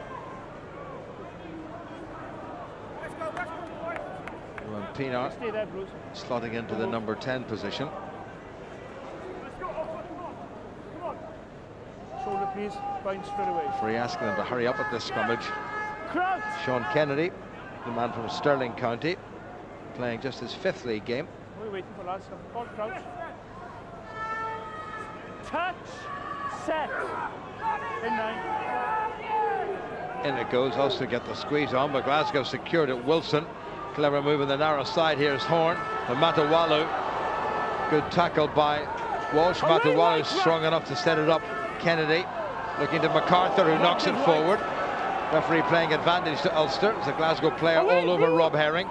And Pienaar slotting into the number 10 position. Shoulder, please. Bind straight away. Free asking them to hurry up at this scrummage. Crouch. Sean Kennedy, the man from Stirling County, playing just his 5th league game. What are we waiting for, lads? Crouch. Touch. Set. In 9. In it goes. Ulster get the squeeze on, but Glasgow secured it. Wilson. Clever move in the narrow side. Here's Horne. And Matawalu. Good tackle by Walsh. Matawalu strong enough to set it up. Kennedy looking to MacArthur, who knocks it forward. Referee playing advantage to Ulster. It's a Glasgow player all over Rob Herring.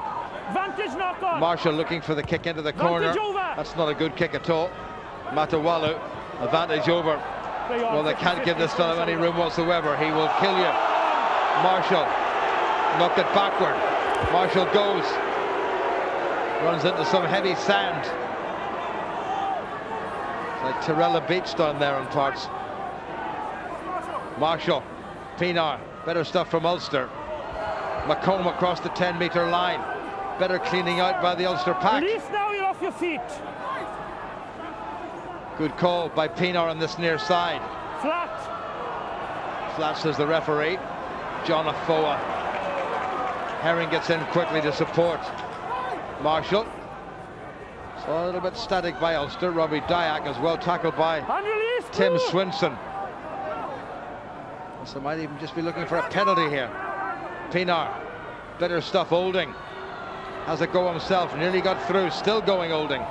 Vantage knock on. Marshall looking for the kick into the corner. That's not a good kick at all. Matawalu, advantage over. Well, they can't give this fellow any room whatsoever. He will kill you. Marshall knocked it backward. Marshall goes. Runs into some heavy sand. It's like Tirella Beach down there in parts. Marshall, Pienaar, better stuff from Ulster. Macomb across the 10-metre line. Better cleaning out by the Ulster pack. Release now, you're off your feet. Good call by Pienaar on this near side. Flat. Flat, says the referee. John Afoa. Herring gets in quickly to support Marshall. So a little bit static by Ulster. Robbie Dyack as well tackled by Tim Swinson. So might even just be looking for a penalty here. Pienaar, better stuff. Olding has a go himself, nearly got through, still going Olding.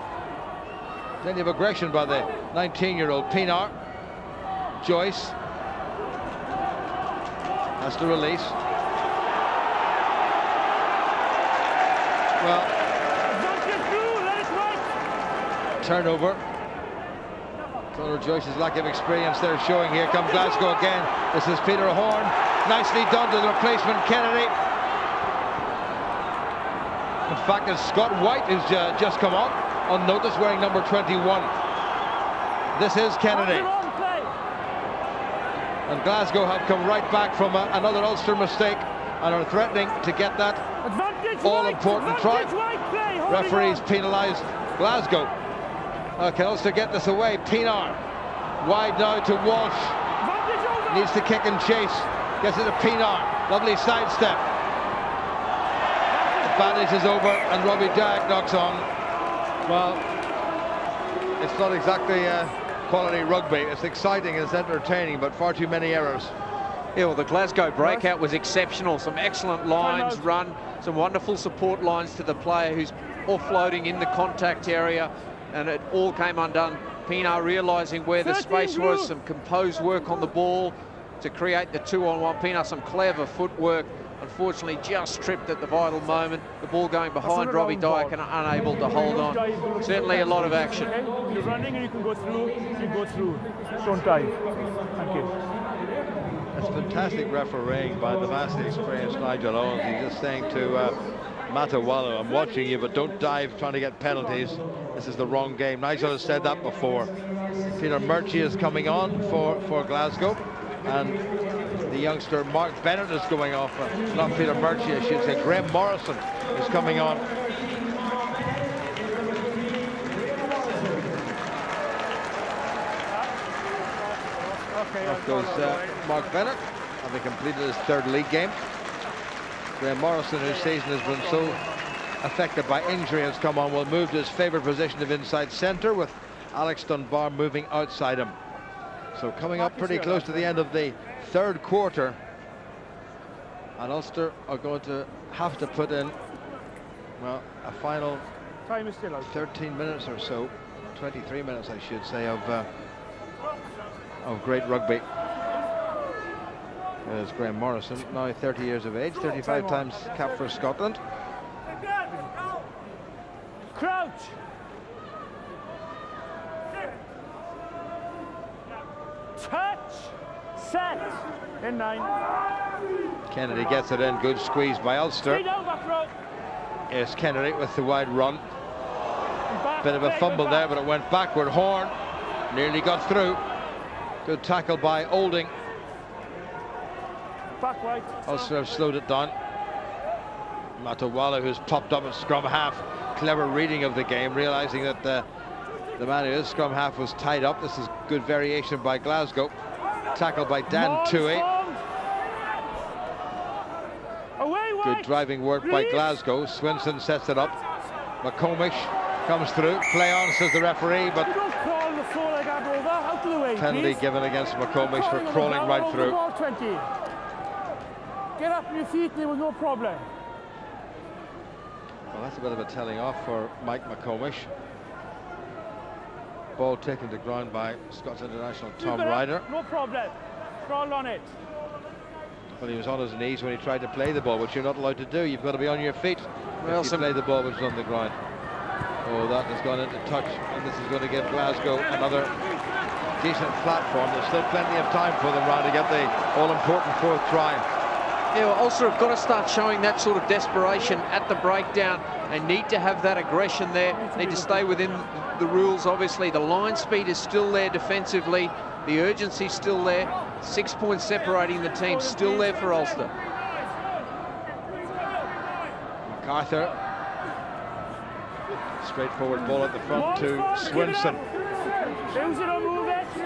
Plenty of aggression by the 19-year-old Pienaar. Joyce has to release. Well, turnover. Conor Joyce's lack of experience there showing. Here comes Glasgow again. This is Peter Horne. Nicely done to the replacement Kennedy. In fact, it's Scott White who's just come on unnoticed, wearing number 21. This is Kennedy. And Glasgow have come right back from another Ulster mistake and are threatening to get that all-important try. Referees penalised Glasgow. Can Ulster get this away? Pienaar wide now to Walsh. Needs to kick and chase. Gets it to Pienaar. Lovely sidestep. Advantage is over, and Robbie Dyack knocks on. Well, it's not exactly quality rugby. It's exciting, it's entertaining, but far too many errors. Yeah, well, the Glasgow breakout was exceptional. Some excellent lines run, some wonderful support lines to the player who's offloading in the contact area, and it all came undone. Pienaar realising where the space was, some composed work on the ball to create the 2-on-1. Pienaar, some clever footwork. Unfortunately, just tripped at the vital moment. The ball going behind Robbie Dyak and unable to hold on. Certainly a lot of action. You're running and you can go through, you go through. Don't dive. Thank you. That's fantastic refereeing by the vastly experienced Nigel Owens. He's just saying to Matawalo, I'm watching you, but don't dive trying to get penalties. This is the wrong game. Nigel has said that before. Peter Murchie is coming on for Glasgow, and the youngster Mark Bennett is going off. Not Peter Murchie, I should say. Graham Morrison is coming on. Off goes Mark Bennett, having completed his third league game. Graham Morrison, whose season has been so affected by injury, has come on, will move to his favourite position of inside centre, with Alex Dunbar moving outside him. So coming up pretty close to the end of the third quarter, and Ulster are going to have to put in, well, a final 13 minutes or so, 23 minutes I should say, of great rugby. There's Graham Morrison, now 30 years of age, 35 times cap for Scotland. Crouch! Touch! Set! In 9. Kennedy gets it in, good squeeze by Ulster. Here's Kennedy with the wide run. Bit of a fumble there, but it went backward. Horn nearly got through. Good tackle by Olding. Back right. Ulster have slowed it down. Matawala, who's popped up at scrum half. Clever reading of the game, realising that the man who is scrum half was tied up. This is good variation by Glasgow. Tackle by Dan Toohey. Good driving work by Glasgow. Swinson sets it up. McComish comes through. Play on, says the referee, but penalty given against McComish for crawling right through. Get up on your feet, there was no problem. Well, that's a bit of a telling off for Mike McComish. Ball taken to ground by Scots international Tom Ryder. No problem. Crawl on it. Well, he was on his knees when he tried to play the ball, which you're not allowed to do. You've got to be on your feet if you play the ball which is on the ground. Oh, that has gone into touch, and this is going to give Glasgow another decent platform. There's still plenty of time for them round to get the all-important fourth try. Yeah, well, Ulster have got to start showing that sort of desperation at the breakdown. They need to have that aggression there. They need to stay within the rules, obviously. The line speed is still there defensively. The urgency's still there. 6 points separating the team, still there for Ulster. MacArthur. Straightforward ball at the front to Swinson.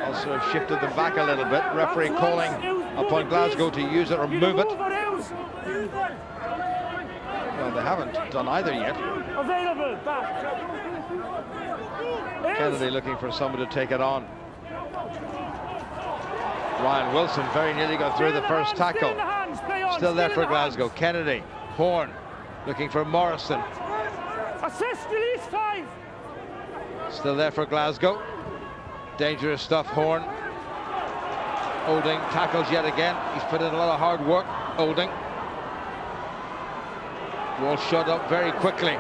Ulster have shifted them back a little bit. Referee calling upon Glasgow to use it or move it. Well, they haven't done either yet. Available, back. Kennedy looking for someone to take it on. Ryan Wilson very nearly got through the first tackle. Still there for Glasgow. Kennedy, Horn, looking for Morrison. Assist, release 5. Still there for Glasgow. Dangerous stuff, Horn. Olding tackles yet again. He's put in a lot of hard work, Olding. Ball shut up very quickly.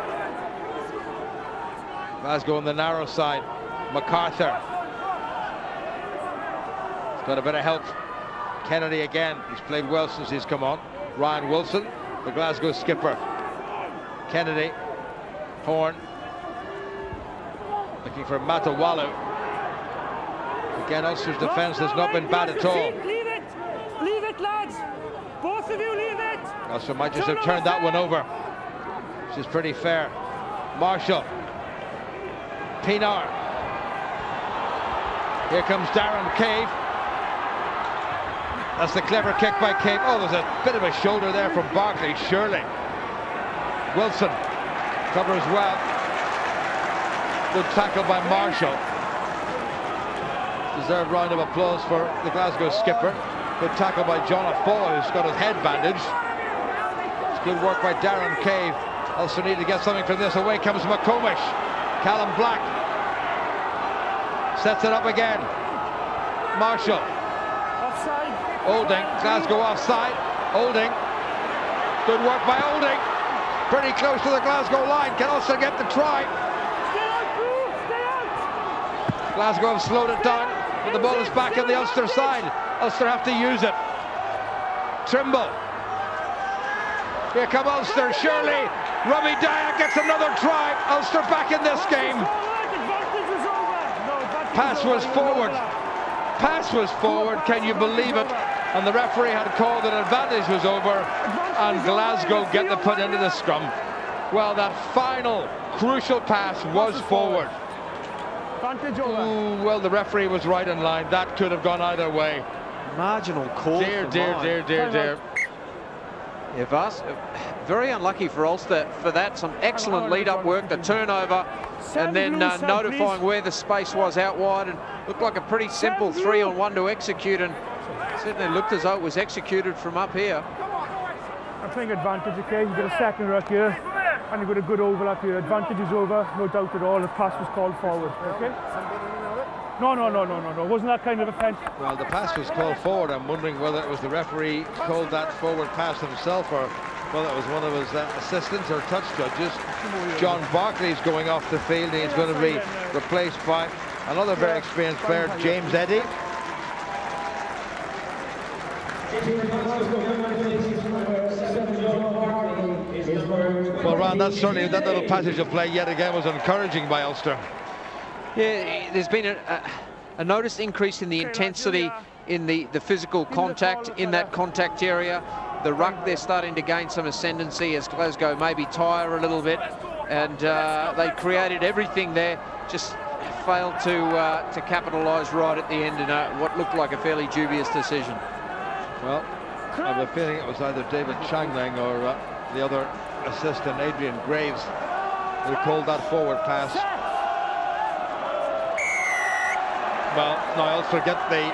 Glasgow on the narrow side. MacArthur. He's got a bit of help. Kennedy again. He's played well since he's come on. Ryan Wilson, the Glasgow skipper. Kennedy. Horn. Looking for Matawalu. Again, Ulster's defence has not been bad at all. Leave it! Leave it, lads! Both of you leave it! Ulster might just have turned that one over, which is pretty fair. Marshall. Pienaar. Here comes Darren Cave. That's the clever kick by Cave. Oh, there's a bit of a shoulder there from Barkley, surely. Wilson covers well. Good tackle by Marshall. Deserved round of applause for the Glasgow skipper. Good tackle by John Afoy, who's got his head bandaged. It's good work by Darren Cave. Ulster need to get something from this. Away comes McComish. Callum Black sets it up again. Marshall. Offside. Olding. Glasgow offside. Olding. Good work by Olding. Pretty close to the Glasgow line. Can Ulster get the try? Stay out, Drew. Stay out. Glasgow have slowed it down, but the ball is back on the Ulster side. Ulster have to use it. Trimble. Here come Ulster, surely. Robbie Dyer gets another try. Ulster back in this game. Pass was forward. Pass was forward, can you believe it? And the referee had called that advantage was over, and Glasgow get the put into the scrum. Well, that final crucial pass was forward. Ooh, well, the referee was right in line. That could have gone either way. Marginal call. Dear, dear, dear, dear, dear. Very unlucky for Ulster for that. Some excellent lead-up work, the turnover, and then notifying where the space was out wide, and looked like a pretty simple 3-on-1 to execute, and certainly looked as though it was executed from up here. I'm playing advantage, okay? You've got a second ruck here, and you've got a good overlap here. Advantage is over, no doubt at all. The pass was called forward, okay? No. It wasn't that kind of offence. Well, the pass was called forward. I'm wondering whether it was the referee called that forward pass himself, or whether it was one of his assistants or touch judges. John Barkley's going off the field, and he's going to be replaced by another very experienced player, James Eddy. Well, Ron, that's certainly, that little passage of play yet again was encouraging by Ulster. Yeah, there's been a noticed increase in the intensity in the physical contact in that contact area. The ruck, they're starting to gain some ascendancy as Glasgow maybe tire a little bit, and they created everything there, just failed to capitalise right at the end in what looked like a fairly dubious decision. Well, I have a feeling it was either David Changling or the other assistant, Adrian Graves, who called that forward pass. Well, now Ulster get the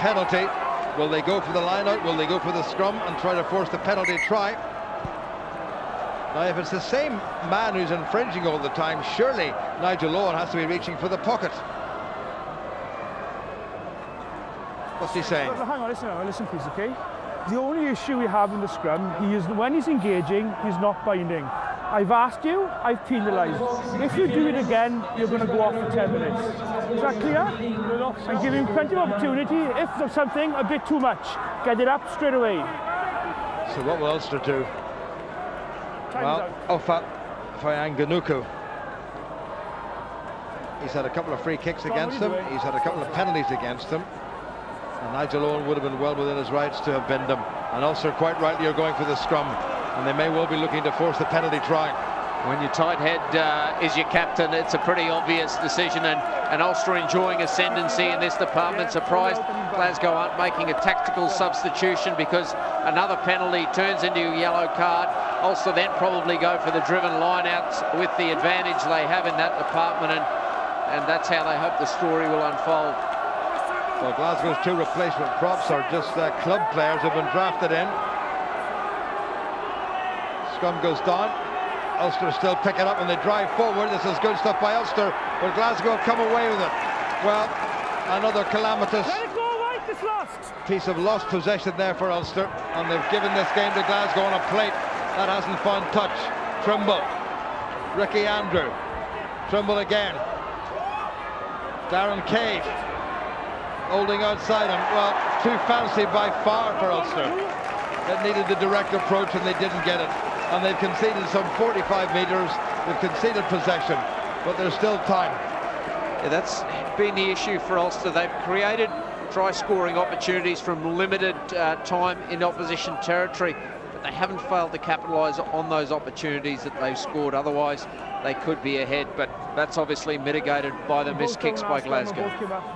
penalty. Will they go for the line-out? Will they go for the scrum and try to force the penalty try? Now, if it's the same man who's infringing all the time, surely Nigel Owen has to be reaching for the pocket. What's he saying? Well, hang on, listen please, okay? The only issue we have in the scrum, when he's engaging, he's not binding. I've asked you, I've penalised. If you do it again, you're going to go off for 10 minutes. Is that clear? And give him plenty of opportunity. If there's something a bit too much, get it up straight away. So what will Ulster do? Well, Ofa Fayanganuku. He's had a couple of free kicks against him. He's had a couple of penalties against him. And Nigel Owen would have been well within his rights to have binned him. And Ulster, quite rightly, are going for the scrum. And they may well be looking to force the penalty try. When your tight head is your captain, it's a pretty obvious decision, and Ulster enjoying ascendancy in this department. Surprised Glasgow aren't making a tactical substitution, because another penalty turns into a yellow card. Ulster then probably go for the driven line-outs with the advantage they have in that department, and that's how they hope the story will unfold. Well, Glasgow's two replacement props are just club players who have been drafted in. Scrum goes down. Ulster still pick it up and they drive forward. This is good stuff by Ulster, but Glasgow have come away with it. Well, another calamitous piece of lost possession there for Ulster, and they've given this game to Glasgow on a plate that hasn't found touch. Trimble, Ricky Andrew, Trimble again, Darren Cave, holding outside him. Well, too fancy by far for Ulster. It needed the direct approach and they didn't get it. And they've conceded some 45 metres, they've conceded possession, but there's still time. Yeah, that's been the issue for Ulster. They've created try-scoring opportunities from limited time in opposition territory, but they haven't failed to capitalise on those opportunities that they've scored. Otherwise, they could be ahead, but that's obviously mitigated by the missed kicks by Glasgow.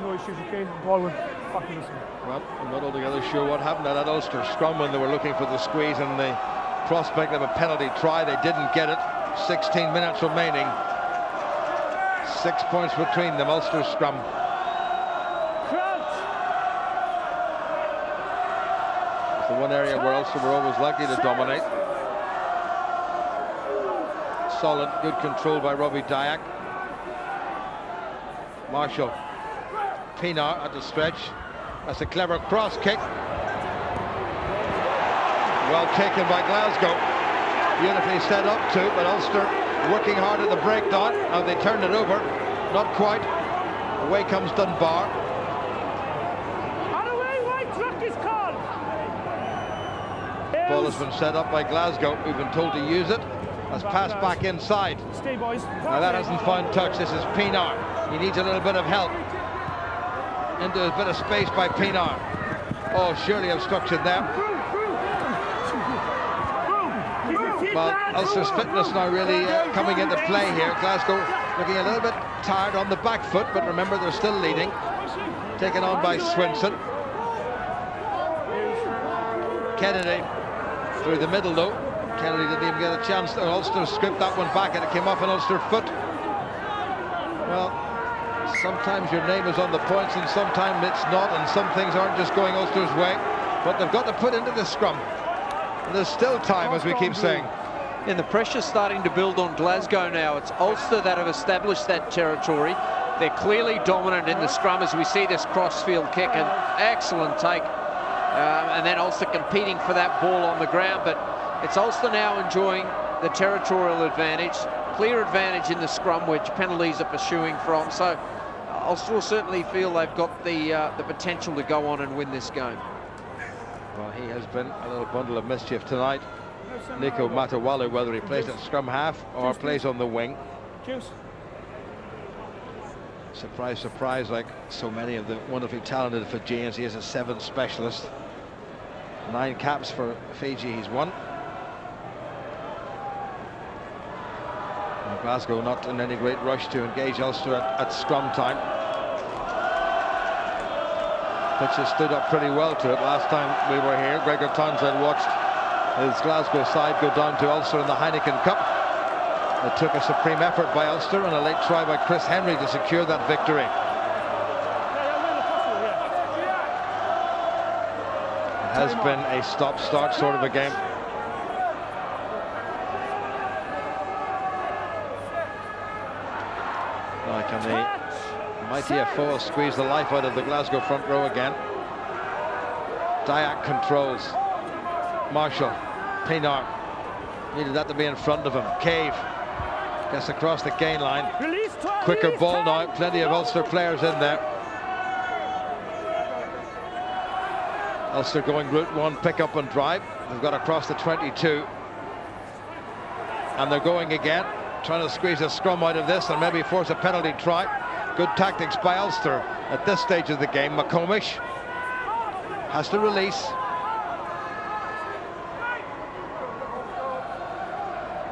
No issues, okay? Ball went back to this one. Well, I'm not altogether sure what happened at that Ulster scrum when they were looking for the squeeze and the prospect of a penalty try. They didn't get it. 16 minutes remaining. 6 points between them. Ulster scrum. one area where Ulster were always likely to dominate. Solid, good control by Robbie Dyack. Marshall. Pienaar at the stretch. That's a clever cross kick. Well taken by Glasgow. Beautifully set up too, but Ulster working hard at the breakdown. Now they turn it over. Not quite. Away comes Dunbar. And away, white truck is called. Ball has been set up by Glasgow. We've been told to use it. Has passed back inside. Stay, boys. Now that hasn't found touch. This is Pienaar. He needs a little bit of help. Into a bit of space by Pienaar. Oh, surely obstruction there. Well, Ulster's fitness now really coming into play here. Glasgow looking a little bit tired on the back foot, but remember they're still leading. Taken on by Swinson. Kennedy through the middle though. Kennedy didn't even get a chance. Ulster stripped that one back and it came off an Ulster foot. Well, sometimes your name is on the points and sometimes it's not, and some things aren't just going Ulster's way, but they've got to put into the scrum. And there's still time, as we keep saying. And the pressure's starting to build on Glasgow now. It's Ulster that have established that territory. They're clearly dominant in the scrum as we see this crossfield kick, an excellent take. And then Ulster competing for that ball on the ground, but it's Ulster now enjoying the territorial advantage, clear advantage in the scrum, which penalties are pursuing from. So Ulster will certainly feel they've got the potential to go on and win this game. Well, he has been a little bundle of mischief tonight. Nico Matawalu, whether he plays at scrum half or plays on the wing. Surprise, surprise, like so many of the wonderfully talented Fijians, he is a 7th specialist. 9 caps for Fiji, he's won. And Glasgow not in any great rush to engage Ulster at scrum time. Pitch has stood up pretty well to it. Last time we were here, Gregor Townsend watched his Glasgow side go down to Ulster in the Heineken Cup. It took a supreme effort by Ulster and a late try by Chris Henry to secure that victory. It has been a stop-start sort of a game. Now can the mighty Afoa squeeze the life out of the Glasgow front row again? Dyack controls. Marshall, Pienaar, needed that to be in front of him. Cave gets across the gain line. Quicker ball now, plenty of Ulster players in there. Ulster going route 1, pick up and drive. They've got across the 22. And they're going again, trying to squeeze a scrum out of this and maybe force a penalty try. Good tactics by Ulster at this stage of the game. McComish has to release.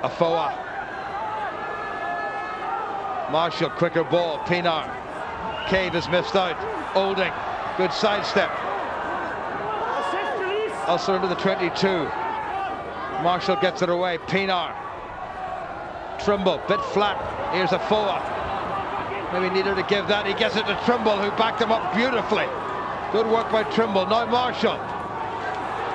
Afoa. Marshall, quicker ball. Pienaar. Cave has missed out. Olding, good sidestep. Ulster into the 22. Marshall gets it away. Pienaar. Trimble, bit flat. Here's Afoa. Maybe needed to give that. He gets it to Trimble, who backed him up beautifully. Good work by Trimble. Now Marshall.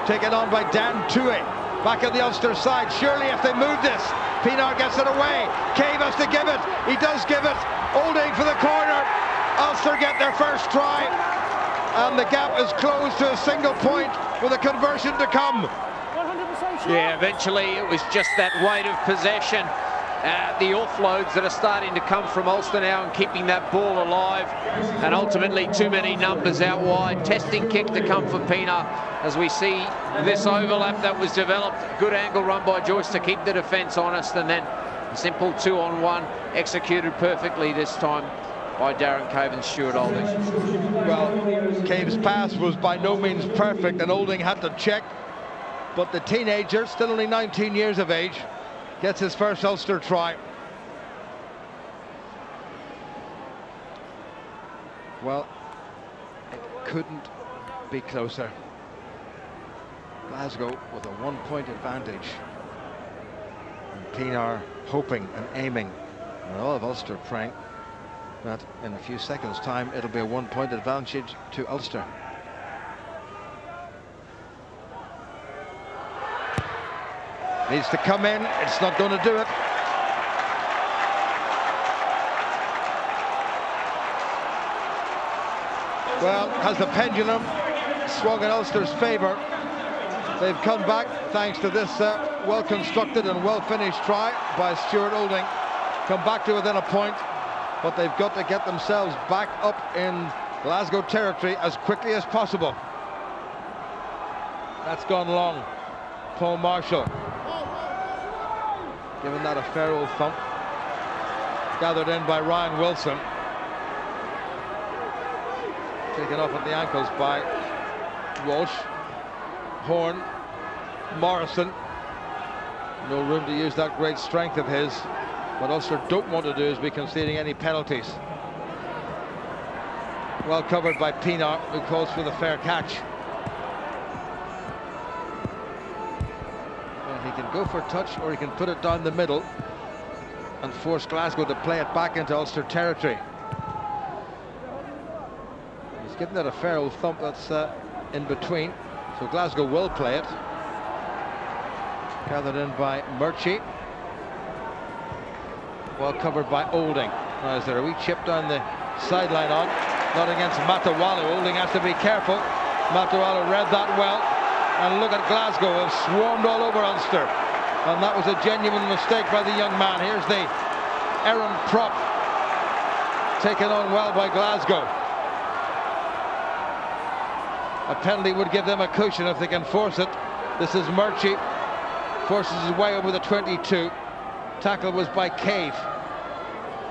Taken on by Dan Tui. Back on the Ulster side. Surely if they move this, Pienaar gets it away. Cave has to give it. He does give it. Olding for the corner. Ulster get their first try. And the gap is closed to a single point with a conversion to come. 100% sure. Yeah, eventually it was just that weight of possession. The offloads that are starting to come from Ulster now and keeping that ball alive, and ultimately too many numbers out wide. Testing kick to come for Pienaar as we see this overlap that was developed. Good angle run by Joyce to keep the defence honest, and then a simple 2-on-1 executed perfectly this time by Darren Cave and Stuart Olding. Well, Cave's pass was by no means perfect and Olding had to check, but the teenager, still only 19 years of age, gets his first Ulster try. Well, it couldn't be closer. Glasgow with a 1-point advantage. And Pienaar hoping and aiming, and all of Ulster praying that in a few seconds' time it'll be a 1-point advantage to Ulster. Needs to come in. It's not going to do it. Well, has the pendulum swung in Ulster's favour? They've come back thanks to this well-constructed and well-finished try by Stuart Olding. Come back to within a point, but they've got to get themselves back up in Glasgow territory as quickly as possible. That's gone long. Paul Marshall giving that a fair old thump. Gathered in by Ryan Wilson. Taken off at the ankles by Walsh. Horn. Morrison. No room to use that great strength of his. What Ulster don't want to do is be conceding any penalties. Well covered by Pienaar, who calls for the fair catch. Well, he can go for a touch, or he can put it down the middle and force Glasgow to play it back into Ulster territory. He's given it a fair old thump that's in between, so Glasgow will play it. Gathered in by Murchie. Well covered by Olding. Now, is there a wee chip down the sideline on? Not against Matawalu. Olding has to be careful. Matawalu read that well. And look at Glasgow, have swarmed all over Ulster. And that was a genuine mistake by the young man. Here's the errant prop. Taken on well by Glasgow. A penalty would give them a cushion if they can force it. This is Murchie. Forces his way over the 22. Tackle was by Cave.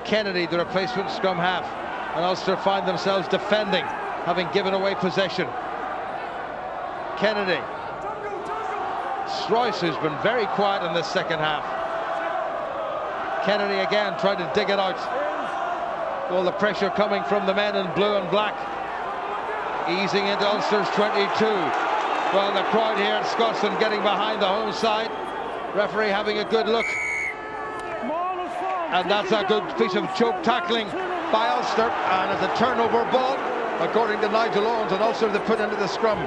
Kennedy, the replacement scrum half. And Ulster find themselves defending, having given away possession. Kennedy. Stroyce, who's been very quiet in this second half. Kennedy again trying to dig it out. All the pressure coming from the men in blue and black. Easing into Ulster's 22. Well, the crowd here at Scotland getting behind the home side. Referee having a good look. And that's a good piece of choke tackling by Ulster. And it's a turnover ball, according to Nigel Owens. And Ulster they put into the scrum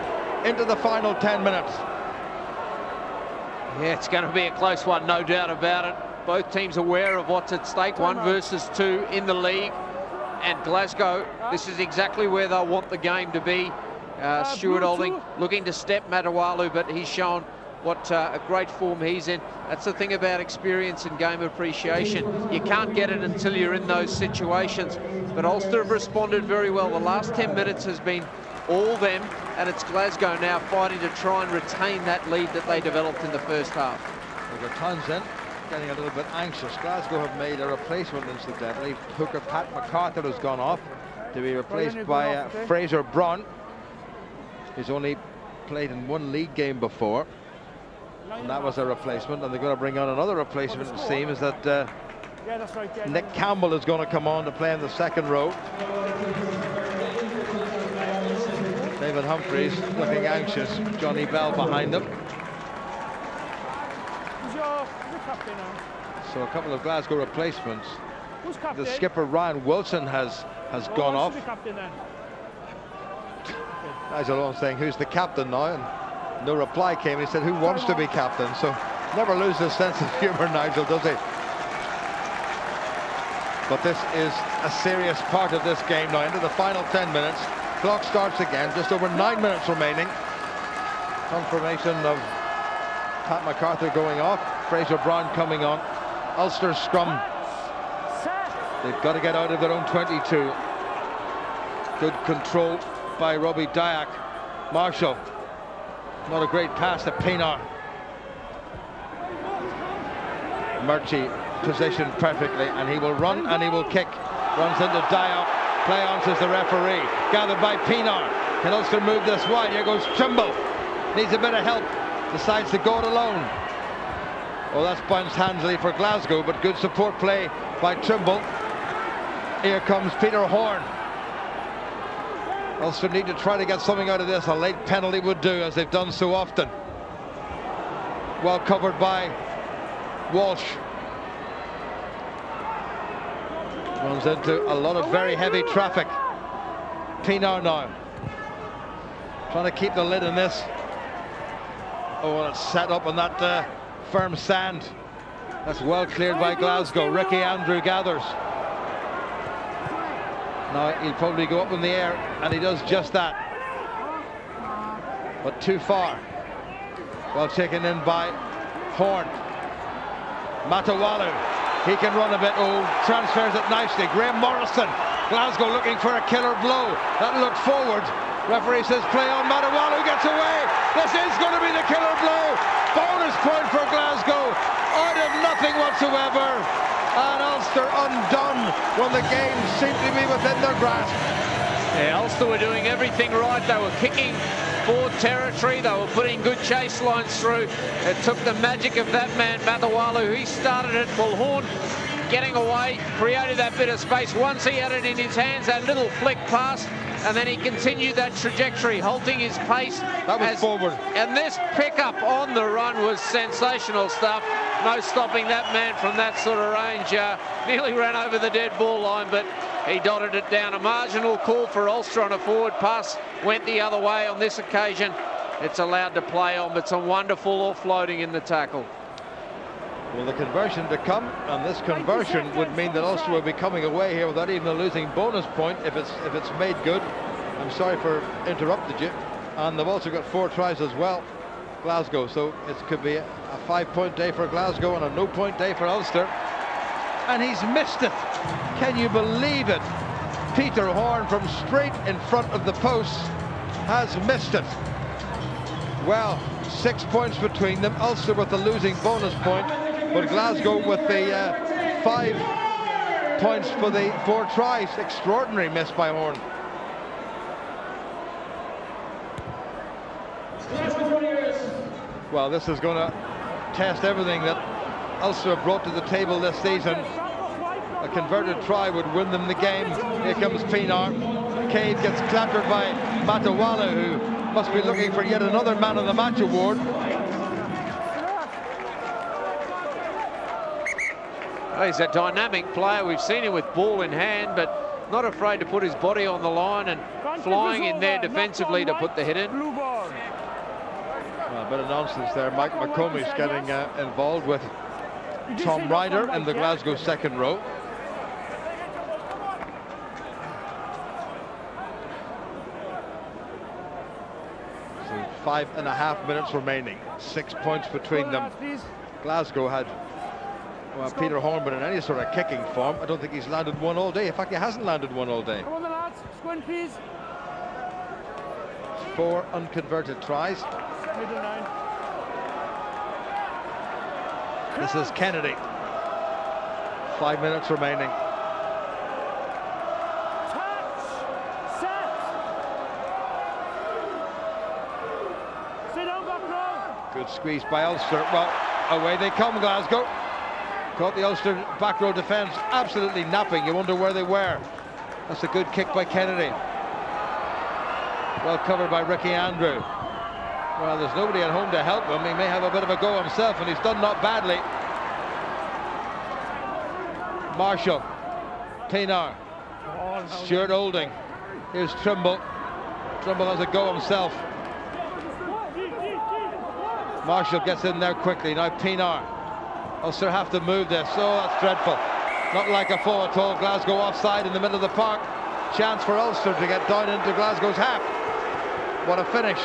into the final 10 minutes. Yeah, it's going to be a close one, no doubt about it. Both teams aware of what's at stake, 1 versus 2 in the league. And Glasgow, this is exactly where they'll want the game to be. Stuart Olding looking to step Matawalu, but he's shown what a great form he's in. That's the thing about experience and game appreciation. You can't get it until you're in those situations. But Ulster have responded very well. The last 10 minutes has been all them, and it's Glasgow now fighting to try and retain that lead that they developed in the first half. Over Townsend getting a little bit anxious. Glasgow have made a replacement, incidentally. Hooker Pat MacArthur has gone off to be replaced by Fraser Braun. He's only played in 1 league game before, and that was a replacement. And they're going to bring on another replacement, it seems, that Nick Campbell is going to come on to play in the second row. David Humphreys looking anxious. Johnny Bell behind them. So a couple of Glasgow replacements. The skipper Ryan Wilson has gone off. Nigel Owens saying, who's the captain now? And no reply came. He said, who wants to be captain? So never lose his sense of humour, Nigel, does he? But this is a serious part of this game now, into the final 10 minutes. Clock starts again, just over 9 minutes remaining. Confirmation of Pat MacArthur going off, Fraser Braun coming on. Ulster scrum. They've got to get out of their own 22. Good control by Robbie Dyack. Marshall. Not a great pass to Pienaar. Murchie positioned perfectly, and he will run and he will kick. Runs into Dyack. Play on, says the referee. Gathered by Pienaar. Can Ulster move this wide? Here goes Trimble. Needs a bit of help. Decides to go it alone. Oh, that's bounced handily for Glasgow, but good support play by Trimble. Here comes Peter Horn. Ulster need to try to get something out of this. A late penalty would do, as they've done so often. Well covered by Walsh. Runs into a lot of very heavy traffic. Pienaar now. Trying to keep the lid on this. Oh, and it's set up on that firm sand. That's well cleared by Glasgow. Ricky Andrew gathers. Now he'll probably go up in the air, and he does just that. But too far. Well taken in by Horn. Matawalu, he can run a bit. Oh, transfers it nicely. Graham Morrison, Glasgow looking for a killer blow. That looked forward. Referee says play on. Matawalu gets away. This is going to be the killer blow. Bonus point for Glasgow. Out of nothing whatsoever. And Ulster undone when the game seemed to be within their grasp. Yeah, Ulster were doing everything right. They were kicking forward territory. They were putting good chase lines through. It took the magic of that man, Matawalu. He started it. Well, Horn getting away, created that bit of space. Once he had it in his hands, that little flick pass, and then he continued that trajectory, halting his pace. That was forward. And this pickup on the run was sensational stuff. No stopping that man from that sort of range. Nearly ran over the dead ball line, but he dotted it down. A marginal call for Ulster on a forward pass. Went the other way on this occasion. It's allowed to play on, but some wonderful offloading in the tackle. Well, the conversion to come, and this conversion would mean that Ulster will be coming away here without even a losing bonus point if it's made good. I'm sorry for interrupted you. And they've also got 4 tries as well, Glasgow, so it could be a 5-point day for Glasgow and a no-point day for Ulster. And he's missed it. Can you believe it? Peter Horn from straight in front of the post has missed it. Well, 6 points between them. Ulster with the losing bonus point, but Glasgow with the 5 points for the 4 tries. Extraordinary miss by Horn. Well, this is going to test everything that Ulster have brought to the table this season. A converted try would win them the game. Here comes Pienaar. Cade gets clattered by Matawalu, who must be looking for yet another man of the match award. Well, he's a dynamic player. We've seen him with ball in hand, but not afraid to put his body on the line and flying in there defensively to put the hit in. Well, a bit of nonsense there. Mike McComish getting involved with Tom Ryder in the Glasgow second row. So 5.5 minutes remaining. 6 points between them. Glasgow had, well, Peter Horn, but in any sort of kicking form, I don't think he's landed one all day. In fact, he hasn't landed one all day. Come on, the lads. Squint, please. 4 unconverted tries. Middle 9. This is Kennedy. 5 minutes remaining. Touch. Set. Sit down, back row. Good squeeze by Ulster. Well, away they come, Glasgow. Caught the Ulster back row defence absolutely napping. You wonder where they were. That's a good kick by Kennedy. Well covered by Ricky Andrew. Well, there's nobody at home to help him. He may have a bit of a go himself, and he's done not badly. Marshall, Pienaar, Stuart Olding. Here's Trimble. Trimble has a go himself. Marshall gets in there quickly. Now Pienaar. Ulster have to move this. Oh, that's dreadful. Not like a foul at all. Glasgow offside in the middle of the park. Chance for Ulster to get down into Glasgow's half. What a finish.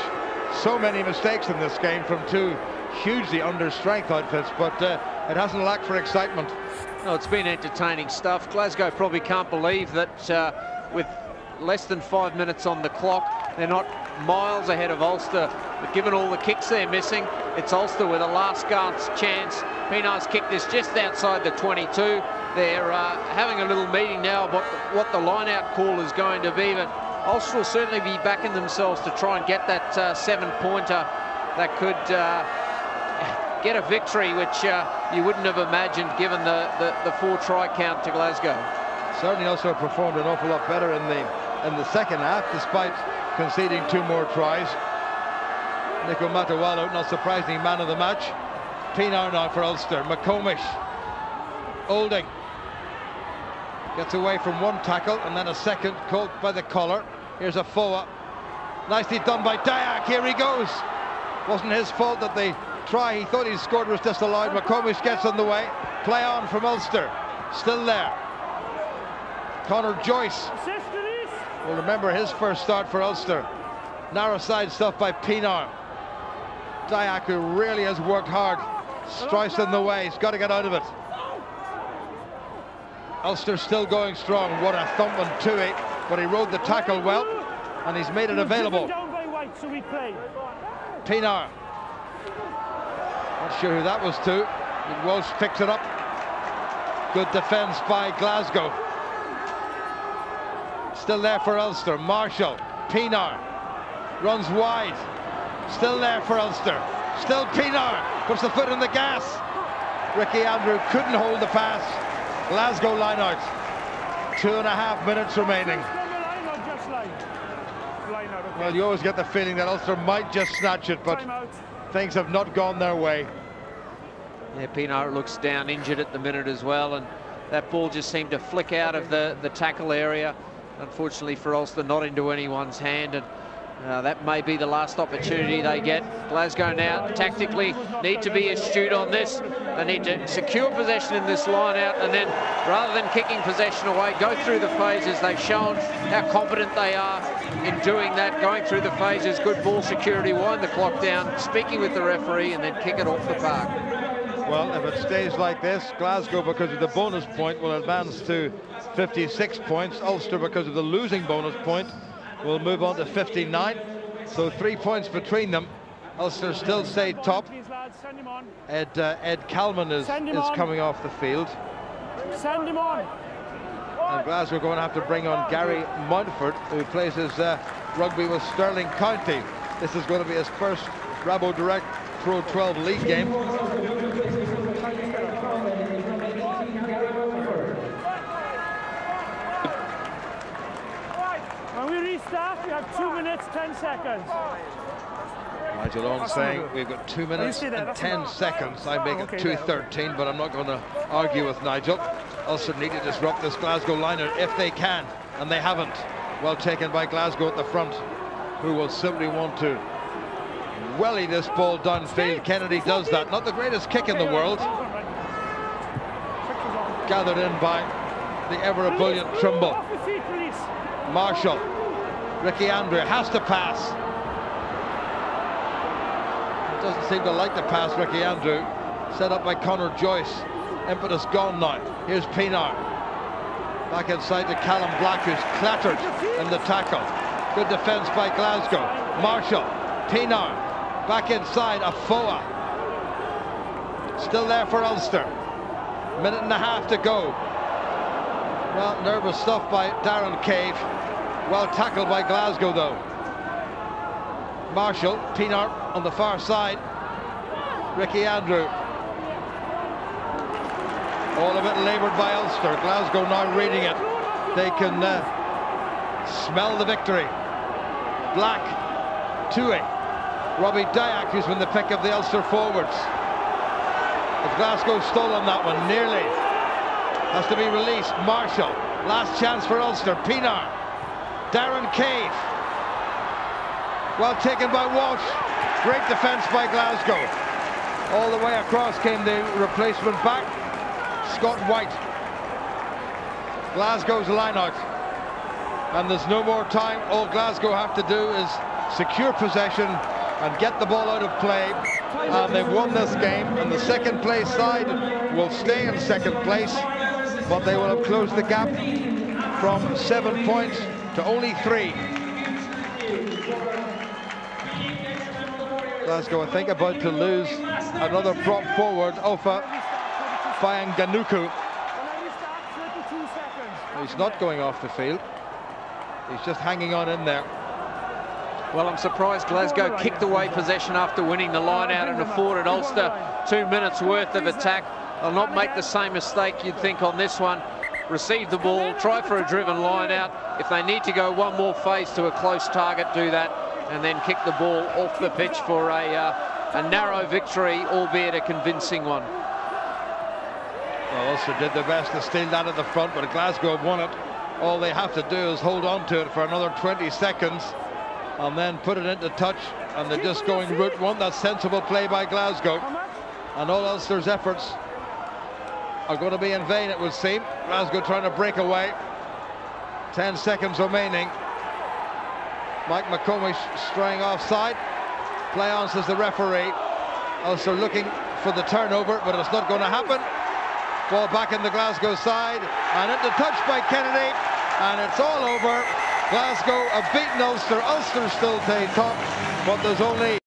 So many mistakes in this game from 2 hugely under-strength outfits, but it hasn't lacked for excitement. No, it's been entertaining stuff. Glasgow probably can't believe that with less than 5 minutes on the clock, they're not miles ahead of Ulster. But given all the kicks they're missing, it's Ulster with a last-chance chance. Pienaar's kicked this just outside the 22. They're having a little meeting now about what the line-out call is going to be, but Ulster will certainly be backing themselves to try and get that 7-pointer that could get a victory, which you wouldn't have imagined given the 4-try count to Glasgow. Certainly Ulster performed an awful lot better in the second half, despite conceding 2 more tries. Nico Matawalu, not surprisingly, man of the match. Pienaar now for Ulster. McComish. Olding gets away from 1 tackle and then a second caught by the collar. Here's a Foa. Nicely done by Dayak. Here he goes. Wasn't his fault that the try he thought he scored was disallowed. McComish gets on the way. Play on from Ulster. Still there. Conor Joyce. Well, remember his first start for Ulster. Narrow side stuff by Pienaar. Dyack, who really has worked hard. Strice in the way. He's got to get out of it. Ulster still going strong. What a thumping Tui, but he rode the tackle well, and he's made it available. Pienaar. Not sure who that was to. Walsh picks it up. Good defence by Glasgow. Still there for Ulster. Marshall. Pienaar. Runs wide. Still there for Ulster. Still Pienaar. Puts the foot in the gas. Ricky Andrew couldn't hold the pass. Glasgow line out. 2.5 minutes remaining. Well, you always get the feeling that Ulster might just snatch it, but things have not gone their way. Yeah, Pienaar looks down injured at the minute as well, and that ball just seemed to flick out of the tackle area. Unfortunately for Ulster, not into anyone's hand, and that may be the last opportunity they get. Glasgow now tactically need to be astute on this. They need to secure possession in this line out, and then rather than kicking possession away, go through the phases. They've shown how competent they are in doing that, going through the phases. Good ball security, wind the clock down, speaking with the referee, and then kick it off the park. Well, if it stays like this, Glasgow, because of the bonus point, will advance to 56 points. Ulster, because of the losing bonus point, will move on to 59. So 3 points between them. Ulster still stay top. Ed Kalman is coming off the field. Send him on. And Glasgow are going to have to bring on Gary Mountford, who plays his rugby with Stirling County. This is going to be his first Rabo Direct Pro 12 league game. When we restart, we have 2 minutes, 10 seconds. Nigel Owen saying we've got 2 minutes and 10 seconds. I make it 2:13, but I'm not going to argue with Nigel. Ulster need to disrupt this Glasgow liner if they can, and they haven't. Well taken by Glasgow at the front, who will simply want to welly this ball downfield. Kennedy does that. Not the greatest kick in the world. Gathered in by the ever-ebullient Trimble. Marshall. Ricky Andrew has to pass. Doesn't seem to like the pass, Ricky Andrew. Set up by Conor Joyce. Impetus gone now. Here's Pienaar. Back inside to Callum Black, who's clattered in the tackle. Good defence by Glasgow. Marshall. Pienaar. Back inside. Afoa. Still there for Ulster. Minute and a half to go. Well, nervous stuff by Darren Cave. Well tackled by Glasgow, though. Marshall, Pienaar on the far side. Ricky Andrew. All of it laboured by Ulster. Glasgow now reading it. They can smell the victory. Black, Tui. Robbie Dyack, who's been the pick of the Ulster forwards. But Glasgow stolen that one, nearly. Has to be released. Marshall. Last chance for Ulster. Pienaar. Darren Cave. Well taken by Walsh. Great defence by Glasgow. All the way across came the replacement back. Scott White. Glasgow's line out. And there's no more time. All Glasgow have to do is secure possession and get the ball out of play. And they've won this game. And the second place side will stay in second place. But they will have closed the gap from 7 points to only 3. Glasgow, I think, about to lose another prop forward, Alpha Fayanganuku. He's not going off the field. He's just hanging on in there. Well, I'm surprised Glasgow kicked away possession after winning the line out and afforded Ulster 2 minutes worth of attack. They'll not make the same mistake, you'd think, on this one. Receive the ball, try for a driven line out. If they need to go one more phase to a close target, do that, and then kick the ball off the pitch for a narrow victory, albeit a convincing one. Well, Ulster did their best to steal that at the front, but Glasgow have won it. All they have to do is hold on to it for another 20 seconds and then put it into touch and they're just going route one. That's sensible play by Glasgow. And all Ulster's efforts are going to be in vain, it would seem. Glasgow trying to break away. 10 seconds remaining. Mike McComish straying offside. Play on, says the referee. Ulster looking for the turnover, but it's not going to happen. Ball back in the Glasgow side, and into touch by Kennedy, and it's all over. Glasgow have beaten Ulster. Ulster still stay top, but there's only